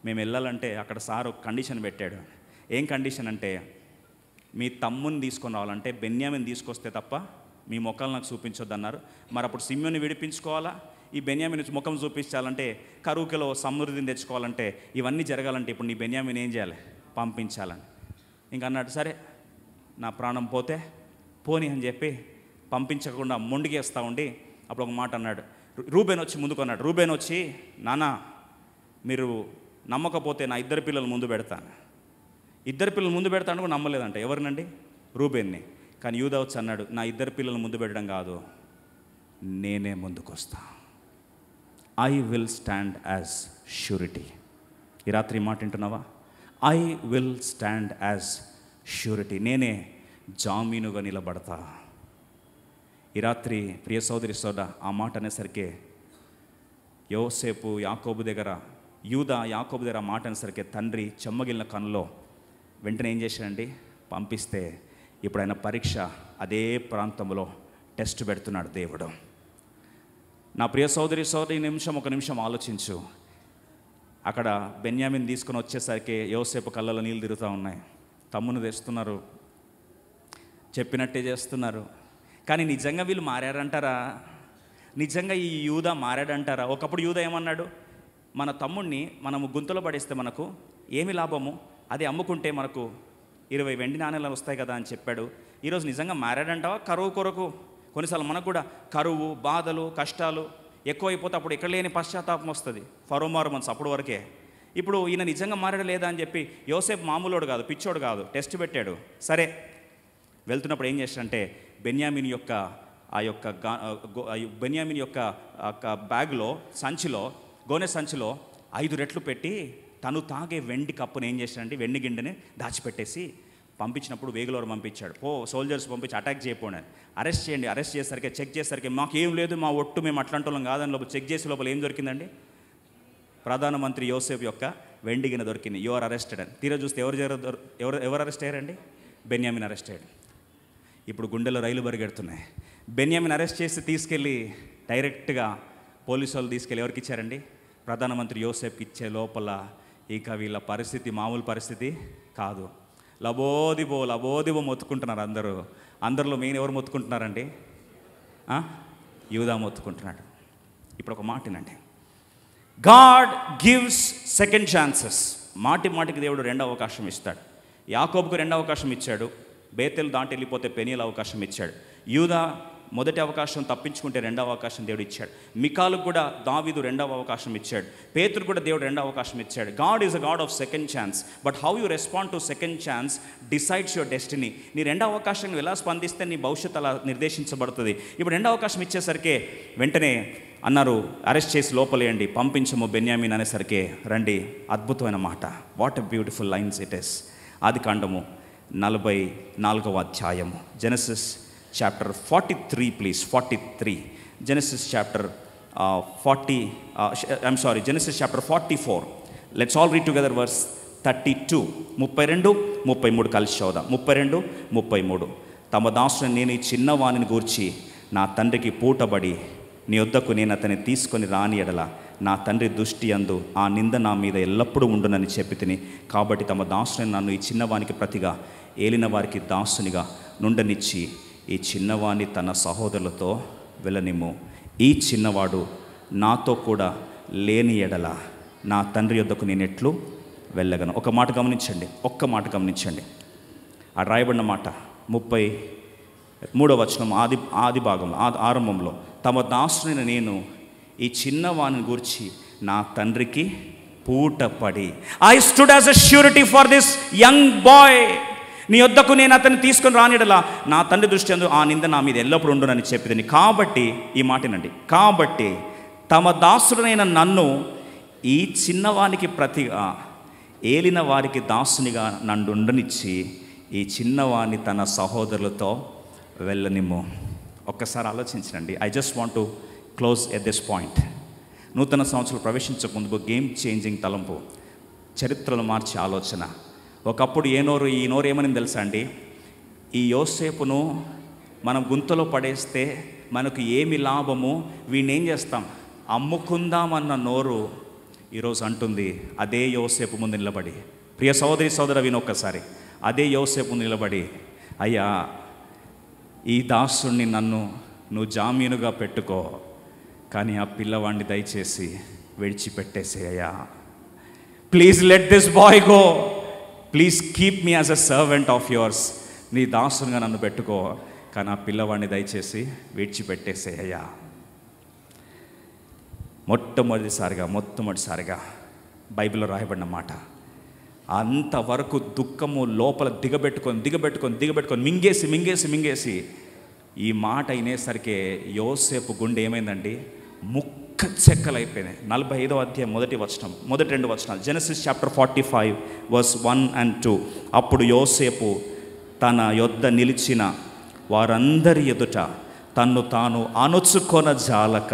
మేము వెళ్ళాలంటే అక్కడ సార్ ఒక కండిషన్ పెట్టాడు. ఏం కండిషన్ అంటే, మీ తమ్ముని తీసుకొని రావాలంటే బెన్యామిన్ తీసుకొస్తే తప్ప మీ ముఖాలు నాకు చూపించొద్దు అన్నారు. మరి అప్పుడు సిమ్యోని విడిపించుకోవాలా, ఈ బెన్యామిన్ ముఖం చూపించాలంటే, కరువుకిలో సమృద్ధిని తెచ్చుకోవాలంటే, ఇవన్నీ జరగాలంటే ఇప్పుడు నీ బెన్యామిన్ ఏం చేయాలి, పంపించాలని. ఇంక అన్నాడు, సరే నా ప్రాణం పోతే పోని అని చెప్పి పంపించకుండా మొండిగేస్తూ ఉండి అప్పుడు ఒక మాట అన్నాడు. రూబేన్ వచ్చి ముందుకు అన్నాడు. రూబేన్ వచ్చి, నాన్న మీరు నమ్మకపోతే నా 2 పిల్లలు ముందు పెడతాను. 2 పిల్లలు ముందు పెడతాను కూడా నమ్మలేదంట. ఎవరినండి? రూబేన్ని. కానీ యూదా వచ్చి అన్నాడు, నా 2 పిల్లలు ముందు పెట్టడం కాదు, నేనే ముందుకు వస్తా. I will stand as surety. ఈ రాత్రి మాట వింటున్నావా? I will stand as surety. నేనే జామీనుగా నిలబడతా. ఈ రాత్రి ప్రియ సోదరి సోదర, ఆ మాట అనేసరికి యోసేపు యాకోబు దగ్గర, యూదా యాకోబు దగ్గర మాట అనేసరికి తండ్రి చెమ్మగిలిన కన్నులో వెంటనే ఏం చేశాడండి, పంపిస్తే ఇప్పుడు ఆయన పరీక్ష అదే ప్రాంతంలో టెస్ట్ పెడుతున్నాడు దేవుడు. నా ప్రియ సోదరి ఒక నిమిషం ఆలోచించు. అక్కడ బెన్యామిన్ తీసుకుని వచ్చేసరికి యోసేపు కళ్ళలో నీళ్ళు తిరుగుతూ ఉన్నాయి. తమ్మును తెస్తున్నారు, చెప్పినట్టే చేస్తున్నారు. కానీ నిజంగా వీళ్ళు మారారంటారా? నిజంగా ఈ యూదా మారాడంటారా? ఒకప్పుడు యూదా ఏమన్నాడు, మన తమ్ముడిని మనము గుంతలో పడేస్తే మనకు ఏమి లాభము, అది అమ్ముకుంటే మనకు 20 వెండి నాణేలు వస్తాయి కదా అని చెప్పాడు. ఈరోజు నిజంగా మారాడంటావా? కరువు కొరకు కొన్నిసార్లు మనకు కూడా కరువు, బాధలు, కష్టాలు ఎక్కువైపోతే అప్పుడు ఎక్కడ లేని పశ్చాత్తాపం వస్తుంది. ఫరోమారు మనసు అప్పుడు వరకే. ఇప్పుడు ఈయన నిజంగా మారాడు లేదా అని చెప్పి యోసేపు మామూలోడు కాదు, పిచ్చోడు కాదు, టెస్ట్ పెట్టాడు. సరే వెళ్తున్నప్పుడు ఏం చేశాడంటే, బెన్యామిన్ యొక్క బ్యాగ్లో, గోనె సంచిలో 5 రెట్లు పెట్టి తను తాగే వెండి కప్పుని ఏం చేశాడంటే, వెండి గిన్నెని దాచిపెట్టేసి పంపించినప్పుడు వేగులవరు పంపించాడు. సోల్జర్స్ పంపించి అటాక్ చేయకపోయినా అరెస్ట్ చేసేసరికి చెక్ చేసేసరికి మాకేం లేదు, మా ఒట్టు మేము అట్లాంటి కాదని లోపల చెక్ చేసే లోపల ఏం దొరికిందండి, ప్రధానమంత్రి యోసేపు యొక్క వెండి గిన్నె దొరికింది. యు ఆర్ అరెస్టెడ్ అని. తీరా చూస్తే ఎవరు అరెస్ట్ అయ్యారండి? బెన్యామిన్ అరెస్ట్ అయ్యాడు. ఇప్పుడు గుండెలో రైలు పరిగెడుతున్నాయి. బెన్యామిన్ అరెస్ట్ చేసి తీసుకెళ్ళి డైరెక్ట్గా పోలీసు వాళ్ళు తీసుకెళ్ళి ఎవరికి ఇచ్చారండి? ప్రధానమంత్రి యోసేపుకి ఇచ్చే లోపల ఇక వీళ్ళ పరిస్థితి మామూలు పరిస్థితి కాదు. లబోదిబో మొత్తుకుంటున్నారు అందరిలో మెయిన్ ఎవరు మొత్తుకుంటున్నారండి? యూదా మొత్తుకుంటున్నాడు. ఇప్పుడు ఒక మాట వినండి, గాడ్ గివ్స్ సెకండ్ ఛాన్సెస్. మాటి మాటికి దేవుడు రెండో అవకాశం ఇస్తాడు. యాకోబుకు రెండో అవకాశం ఇచ్చాడు, బేతేలు దాటి వెళ్ళిపోతే పెనీల అవకాశం ఇచ్చాడు. యూదా మొదటి అవకాశం తప్పించుకుంటే రెండవ అవకాశం దేవుడు ఇచ్చాడు. మికాలుకు కూడా దావీదు రెండవ అవకాశం ఇచ్చాడు. పేతురు కూడా దేవుడు రెండవ అవకాశం ఇచ్చాడు. God is a God of second chance, but how you respond to second chance decides your destiny. నీ రెండవ అవకాశం ఎలా స్పందిస్తే నీ భవిష్యత్తు అలా నిర్దేశించబడుతుంది. ఇప్పుడు రెండవ అవకాశం ఇచ్చేసరికి వెంటనే అన్నారు, అరెస్ట్ చేసి లోపలేయండి, పంపించము బెన్యామీన్ అనేసరికి రండి. అద్భుతమైన మాట, what a beautiful lines it is. ఆదికాండము 44వ అధ్యాయము, Genesis chapter 43 please, 43. Genesis chapter 44. Let's all read together verse 32, 32, 33 కలిసి చదువుదాం. 32, 33. తమ దాసుని నేను ఈ చిన్నవాణిని గూర్చి నా తండ్రికి పూటబడి నీ వద్దకు నేను అతన్ని తీసుకొని రాని ఎడల నా తండ్రి దృష్టి అందు ఆ నింద నా మీద ఎల్లప్పుడూ ఉండునని చెప్పి తిని, కాబట్టి తమ దాసుని నన్ను ఈ చిన్నవానికి ప్రతిగా ఏలిన వారికి దాసునిగా నుండనిచ్చి ఈ చిన్నవాణ్ణి తన సహోదరులతో వెళ్ళనిమ్ము. ఈ చిన్నవాడు నాతో కూడా లేని ఎడల నా తండ్రి యొద్దకు నేను ఎట్లు వెళ్ళగను. ఒక్క మాట గమనించండి. ఆ రాయబడిన మాట 33వ వచనం ఆది భాగంలో, ఆరంభంలో, తమ దాసుని నేను ఈ చిన్నవాణిని గూర్చి నా తండ్రికి పూటపడి, I stood as a surety for this young boy. నీ వద్దకు నేను అతన్ని తీసుకొని రానిడలా నా తండ్రి దృష్టి అందు ఆ నింద నా మీద ఎల్లప్పుడు ఉండునని చెప్పిదని. కాబట్టి ఈ మాటనండి, కాబట్టి తమ దాసుడైన నన్ను ఈ చిన్నవానికి ప్రతిగా ఏలిన వారికి దాసునిగా నన్ను ఉండనిచ్చి ఈ చిన్నవాణ్ణి తన సహోదరులతో వెళ్ళనిమ్ము. ఒక్కసారి ఆలోచించండి. I just want to close at this point. నూతన సంవత్సరం ప్రవేశించక ముందు గేమ్ చేంజింగ్ తలంపు, చరిత్రలు మార్చే ఆలోచన. ఒకప్పుడు ఈ నోరు ఏమని తెలుసా అండి, ఈ యోసేపును మనం గుంతలో పడేస్తే మనకు ఏమి లాభము, వీడిని ఏం చేస్తాం, అమ్ముకుందామన్న నోరు ఈరోజు అంటుంది అదే యోసేపు ముందు నిలబడి. ప్రియ సోదరి సోదర వినొక్కసారి, అదే యోసేపు నిలబడి, అయ్యా ఈ దాసుని నువ్వు జామీనుగా పెట్టుకో, కానీ ఆ పిల్లవాడిని దయచేసి విడిచిపెట్టేసేయ్యా. Please let this boy go, please keep me as a servant of yours. నీ దాసునిగా నన్ను పెట్టుకో, కానీ ఆ పిల్లవాడిని దయచేసి విడిచిపెట్టేసేయ్యా. మొట్టమొదటిసారిగా బైబిల్లో రాయబడిన మాట. అంతవరకు దుఃఖము లోపల దిగబెట్టుకొని మింగేసి ఈ మాట అయినేసరికి యోసేపు గుండె ఏమైందండి, ముక్క చెక్కలైపోయినాయి. 45వ అధ్యాయం మొదటి 2 వచనాలు, జెనసిస్ చాప్టర్ 45 వర్స్ 1 and 2. అప్పుడు యోసేపు తన యొద్ద నిలిచిన వారందరి ఎదుట తన్ను తాను అణుచుకొన జాలక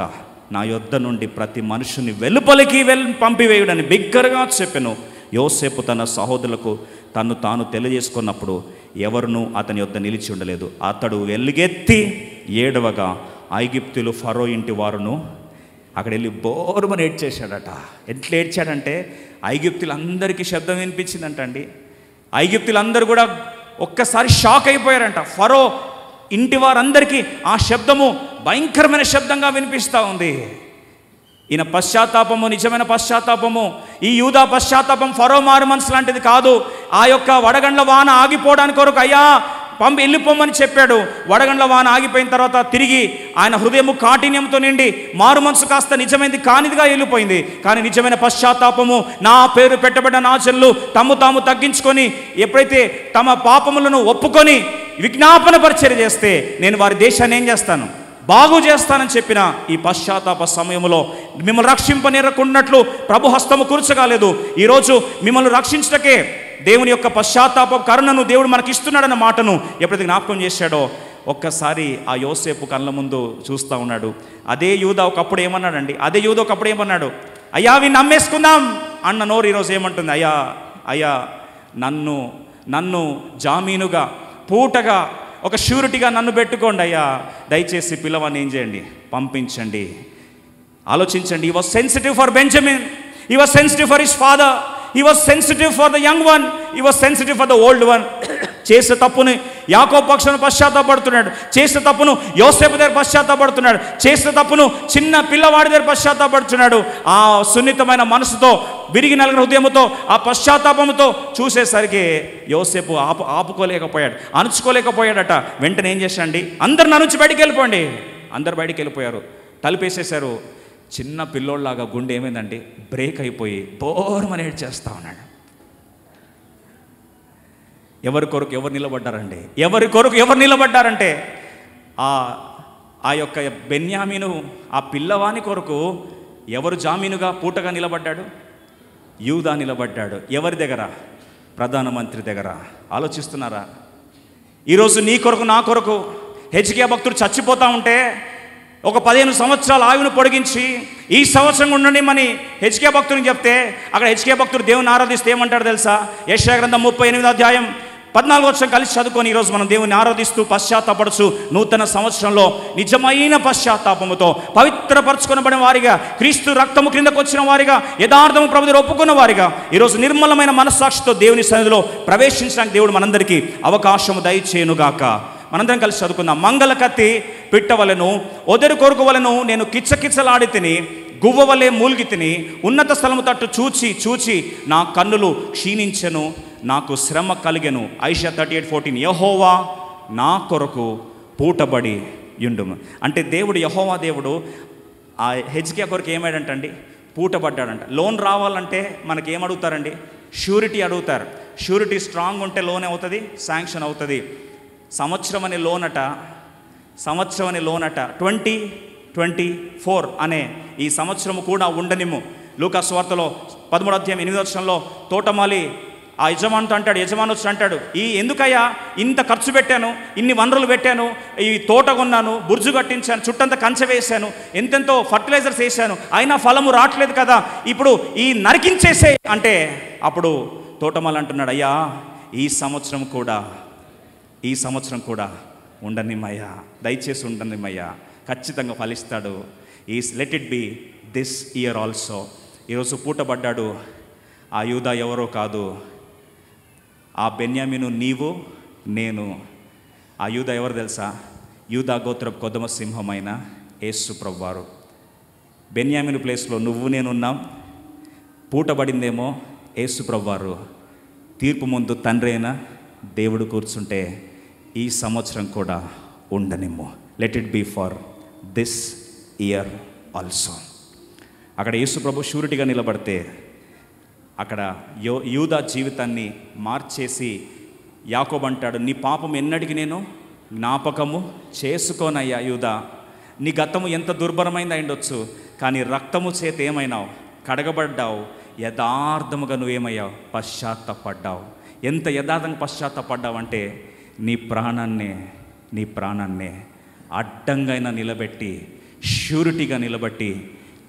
నా యొద్ద నుండి ప్రతి మనుషుని వెలుపలికి పంపివేయుడని బిగ్గరగా చెప్పెను. యోసేపు తన సహోదరులకు తన్ను తాను తెలియజేసుకున్నప్పుడు ఎవరునూ అతని యొద్ద నిలిచి ఉండలేదు. అతడు వెలుగెత్తి ఏడవగా ఐగుప్తులు ఫరో ఇంటి వారును అక్కడ వెళ్ళి బోరుమని ఏడ్చేశాడట. ఎట్లా ఏడ్చాడంటే ఐగుప్తులందరికీ శబ్దం వినిపించిందంట అండి. ఐగుప్తులందరూ కూడా ఒక్కసారి షాక్ అయిపోయారంట. ఫరో ఇంటి వారందరికీ ఆ శబ్దము భయంకరమైన శబ్దంగా వినిపిస్తూ ఉంది. ఈయన పశ్చాత్తాపము, నిజమైన పశ్చాత్తాపము, ఈ యూదా పశ్చాత్తాపం ఫరో మారు మనసు లాంటిది కాదు. ఆ యొక్క వడగండ్ల వాన ఆగిపోవడానికి కొరకు అయ్యా వెళ్ళిపోమని చెప్పాడు. వడగండ్ల వాన ఆగిపోయిన తర్వాత తిరిగి ఆయన హృదయము కాఠిన్యంతో నిండి మారు మనసు కాస్త నిజమైంది కానిదిగా వెళ్ళిపోయింది. కానీ నిజమైన పశ్చాత్తాపము, నా పేరు పెట్టబడిన నా జనులు తాము తగ్గించుకొని ఎప్పుడైతే తమ పాపములను ఒప్పుకొని విజ్ఞాపన పరిచర్య చేస్తే నేను వారి దేశాన్ని ఏం చేస్తాను, బాగు చేస్తానని చెప్పిన ఈ పశ్చాత్తాప సమయంలో మిమ్మల్ని రక్షింపనేరకున్నట్లు ప్రభు హస్తము కూర్చగాలేదు. ఈరోజు మిమ్మల్ని రక్షించటకే దేవుని యొక్క పశ్చాత్తాప కరుణను దేవుడు మనకి ఇస్తున్నాడన్న మాటను ఎప్పుడైతే జ్ఞాపకం చేశాడో ఒక్కసారి ఆ యోసేపు కళ్ళ ముందు చూస్తూ ఉన్నాడు. అదే యూదా ఒకప్పుడు ఏమన్నాడు, అయ్యా వీడిని నమ్మేసుకుందాం అన్న నోరు ఈరోజు ఏమంటుంది, అయ్యా నన్ను జామీనుగా పూటగా ఒక షూరిటీగా నన్ను పెట్టుకోండి అయ్యా, దయచేసి పిల్లవాడిని ఏం చేయండి, పంపించండి. ఆలోచించండి. he was sensitive for Benjamin, he was sensitive for his father, he was sensitive for the young one, he was sensitive for the old one. చేసే తప్పుని యాకోబు పక్షాన పశ్చాత్తాపడుతున్నాడు, చేసిన తప్పును యోసేపు దగ్గర పశ్చాత్తాపడుతున్నాడు, చేసిన తప్పును చిన్న పిల్లవాడి దగ్గర పశ్చాత్తాపడుతున్నాడు. ఆ సున్నితమైన మనసుతో, విరిగి నలిగిన హృదయంతో, ఆ పశ్చాత్తాపంతో చూసేసరికి యోసేపు ఆపుకోలేకపోయాడు, అణుచుకోలేకపోయాడట. వెంటనే ఏం చేశాడండి, అందరిని నుంచి బయటికి వెళ్ళిపోండి. అందరు బయటికి వెళ్ళిపోయారు, తలుపేసేశారు. చిన్న పిల్లోళ్ళలాగా గుండె ఏమైందండి, బ్రేక్ అయిపోయి బోర్మని ఏడ్చేస్తా ఉన్నాడు. ఎవరి కొరకు ఎవరు నిలబడ్డారండి, ఎవరి కొరకు ఎవరు నిలబడ్డారంటే ఆ యొక్క బెన్యామీను, ఆ పిల్లవాని కొరకు ఎవరు జామీనుగా పూటగా నిలబడ్డాడు? యూదా నిలబడ్డాడు. ఎవరి దగ్గర? ప్రధానమంత్రి దగ్గర. ఆలోచిస్తున్నారా? ఈరోజు నీ కొరకు నా కొరకు హెజ్కియా భక్తుడు చచ్చిపోతా ఉంటే ఒక 15 సంవత్సరాలు ఆయువును పొడిగించి ఈ సంవత్సరం ఉండండి అని హెజ్కియా భక్తుడిని చెప్తే, అక్కడ హెజ్కియా భక్తుడు దేవుని ఆరాధిస్తే ఏమంటాడు తెలుసా? యెషయా గ్రంథం 38వ అధ్యాయం 14వ వచనం కలిసి చదువుకొని ఈరోజు మనం దేవుని ఆరాధిస్తూ పశ్చాత్తాపడుచు నూతన సంవత్సరంలో నిజమైన పశ్చాత్తాపముతో పవిత్రపరచుకునబడిన వారిగా, క్రీస్తు రక్తము క్రిందకు వచ్చిన వారిగా, యథార్థము ప్రభు దగ్గర ఒప్పుకున్న వారిగా ఈరోజు నిర్మలమైన మనస్సాక్షితో దేవుని సన్నిధిలో ప్రవేశించడానికి దేవుడు మనందరికీ అవకాశము దయచేయునుగాక. మనందరం కలిసి చదువుకుందాం. మంగళ కత్తి పిట్టవలను, ఒదరు కొరకు వలను నేను కిచ్చకిచ్చలాడి తిని, గువ్వ వలె మూలిగి తిని, ఉన్నత స్థలము తట్టు చూచి చూచి నా కన్నులు క్షీణించెను, నాకు శ్రమ కలిగెను. ఐషియా 38:14 యెహోవా నా కొరకు పూటబడి యుండుము. అంటే దేవుడు, యెహోవా దేవుడు ఆ హెజ్కియా కొరకు ఏమాడంటండి, పూటబడ్డాడంట. లోన్ రావాలంటే మనకి ఏమడుగుతారండి? షూరిటీ అడుగుతారు. షూరిటీ స్ట్రాంగ్ ఉంటే లోన్ అవుతుంది, శాంక్షన్ అవుతుంది. సంవత్సరం అనే లోన్ అట 2024 అనే ఈ సంవత్సరము కూడా ఉండనిమ్ము. లూకా సువార్తలో 13వ అధ్యాయం 8వ వచనంలో తోటమాలి ఆ యజమానితో అంటాడు, యజమాని వచ్చి అంటాడు, ఎందుకయ్యా ఇంత ఖర్చు పెట్టాను, ఇన్ని వనరులు పెట్టాను, ఈ తోట కొన్నాను, బుర్జు కట్టించాను, చుట్టంతా కంచె వేశాను, ఎంతెంతో ఫర్టిలైజర్స్ వేసాను, అయినా ఫలము రావట్లేదు కదా, ఇప్పుడు ఈ నరికించేసే అంటే అప్పుడు తోటమాలి అంటున్నాడు, అయ్యా ఈ సంవత్సరం కూడా ఉండనిమ్మయ్యా, దయచేసి ఉండనిమ్మయ్యా, ఖచ్చితంగా ఫలిస్తాడు. Let it be this year also. ఈరోజు పూటబడ్డాడు. ఆ యూదా ఎవరో కాదు, ఆ బెన్యామీను నీవు నేను. ఆ యూదా ఎవరు తెలుసా? యూదా గోత్రపు కొదమ సింహమైన యేసు ప్రభువారు. బెన్యామీను ప్లేస్లో నువ్వు నేనున్నాం. పూటబడిందేమో యేసు ప్రభువారు. తీర్పు ముందు తండ్రి అయిన దేవుడు కూర్చుంటే ఈ సంవత్సరం కూడా ఉండనిమ్ము. Let it be for this year also. అక్కడ యేసు ప్రభు షూరిటీగా నిలబడితే అక్కడ యూదా జీవితాన్ని మార్చేసి యాకోబు అంటాడు, నీ పాపం ఎన్నటికి నేను జ్ఞాపకము చేసుకోనయ్యా యూదా. నీ గతము ఎంత దుర్భరమైంది అయిండొచ్చు, కానీ రక్తము చేత ఏమైనావు? కడగబడ్డావు. యథార్థముగా నువ్వేమయ్యావు? పశ్చాత్తపడ్డావు. ఎంత యథార్థంగా పశ్చాత్తపడ్డావు అంటే నీ ప్రాణాన్నే అడ్డంగా నిలబెట్టి, షూరిటీగా నిలబెట్టి,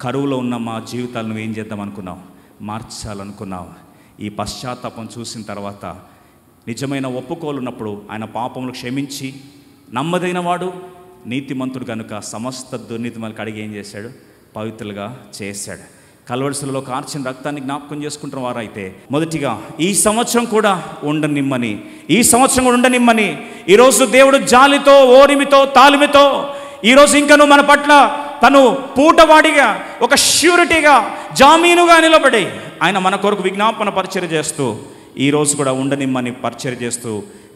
కరువులో ఉన్న మా జీవితాలు నువ్వేం చేద్దాం అనుకున్నావు? మార్చాలనుకున్నావు. ఈ పశ్చాత్తాపం చూసిన తర్వాత నిజమైన ఒప్పుకోలున్నప్పుడు ఆయన పాపములు క్షమించి నమ్మదైన వాడు, నీతిమంతుడు కనుక సమస్త దుర్నీతి మనకు అడిగి ఏం చేశాడు? పవిత్రులుగా చేశాడు. కల్వరిశిలలో కార్చిన రక్తాన్ని జ్ఞాపకం చేసుకుంటున్న వారైతే మొదటిగా ఈ సంవత్సరం కూడా ఉండనిమ్మని, ఈరోజు దేవుడు జాలితో, ఓరిమితో, తాలిమితో ఈరోజు ఇంకను మన పట్ల తను పూటవాడిగా, ఒక ష్యూరిటీగా, జామీనుగా నిలబడి ఆయన మన కొరకు విజ్ఞాపన పరిచర్య చేస్తూ ఈరోజు కూడా ఉండనిమ్మని పరిచర్య చేస్తూ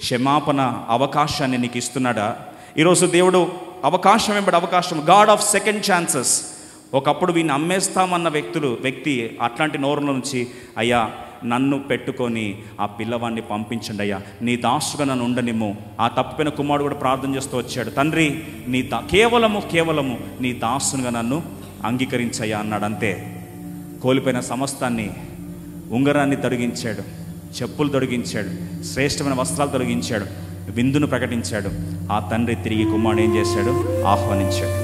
క్షమాపణ అవకాశాన్ని నీకు ఇస్తున్నాడా? ఈరోజు దేవుడు అవకాశం వెంబడి అవకాశం, గాడ్ ఆఫ్ సెకండ్ ఛాన్సెస్. ఒకప్పుడు వీడిని అమ్మేస్తామన్న వ్యక్తి అట్లాంటి నోరులో నుంచి, అయ్యా నన్ను పెట్టుకొని ఆ పిల్లవాడిని పంపించండి అయ్యా, నీ దాసుగా నన్ను ఉండనిమ్ము. ఆ తప్పిపోయిన కుమారుడు కూడా ప్రార్థన చేస్తూ వచ్చాడు, తండ్రి నీ కేవలము నీ దాసునిగా నన్ను అంగీకరించయ్యా అన్నాడు. అంతే. కోల్పోయిన సమస్తాన్ని, ఉంగరాన్ని తొలగించాడు, చెప్పులు తొలగించాడు, శ్రేష్టమైన వస్త్రాలు తొలగించాడు, విందును ప్రకటించాడు. ఆ తండ్రి తిరిగి కుమారుడు ఏం చేశాడు? ఆహ్వానించాడు.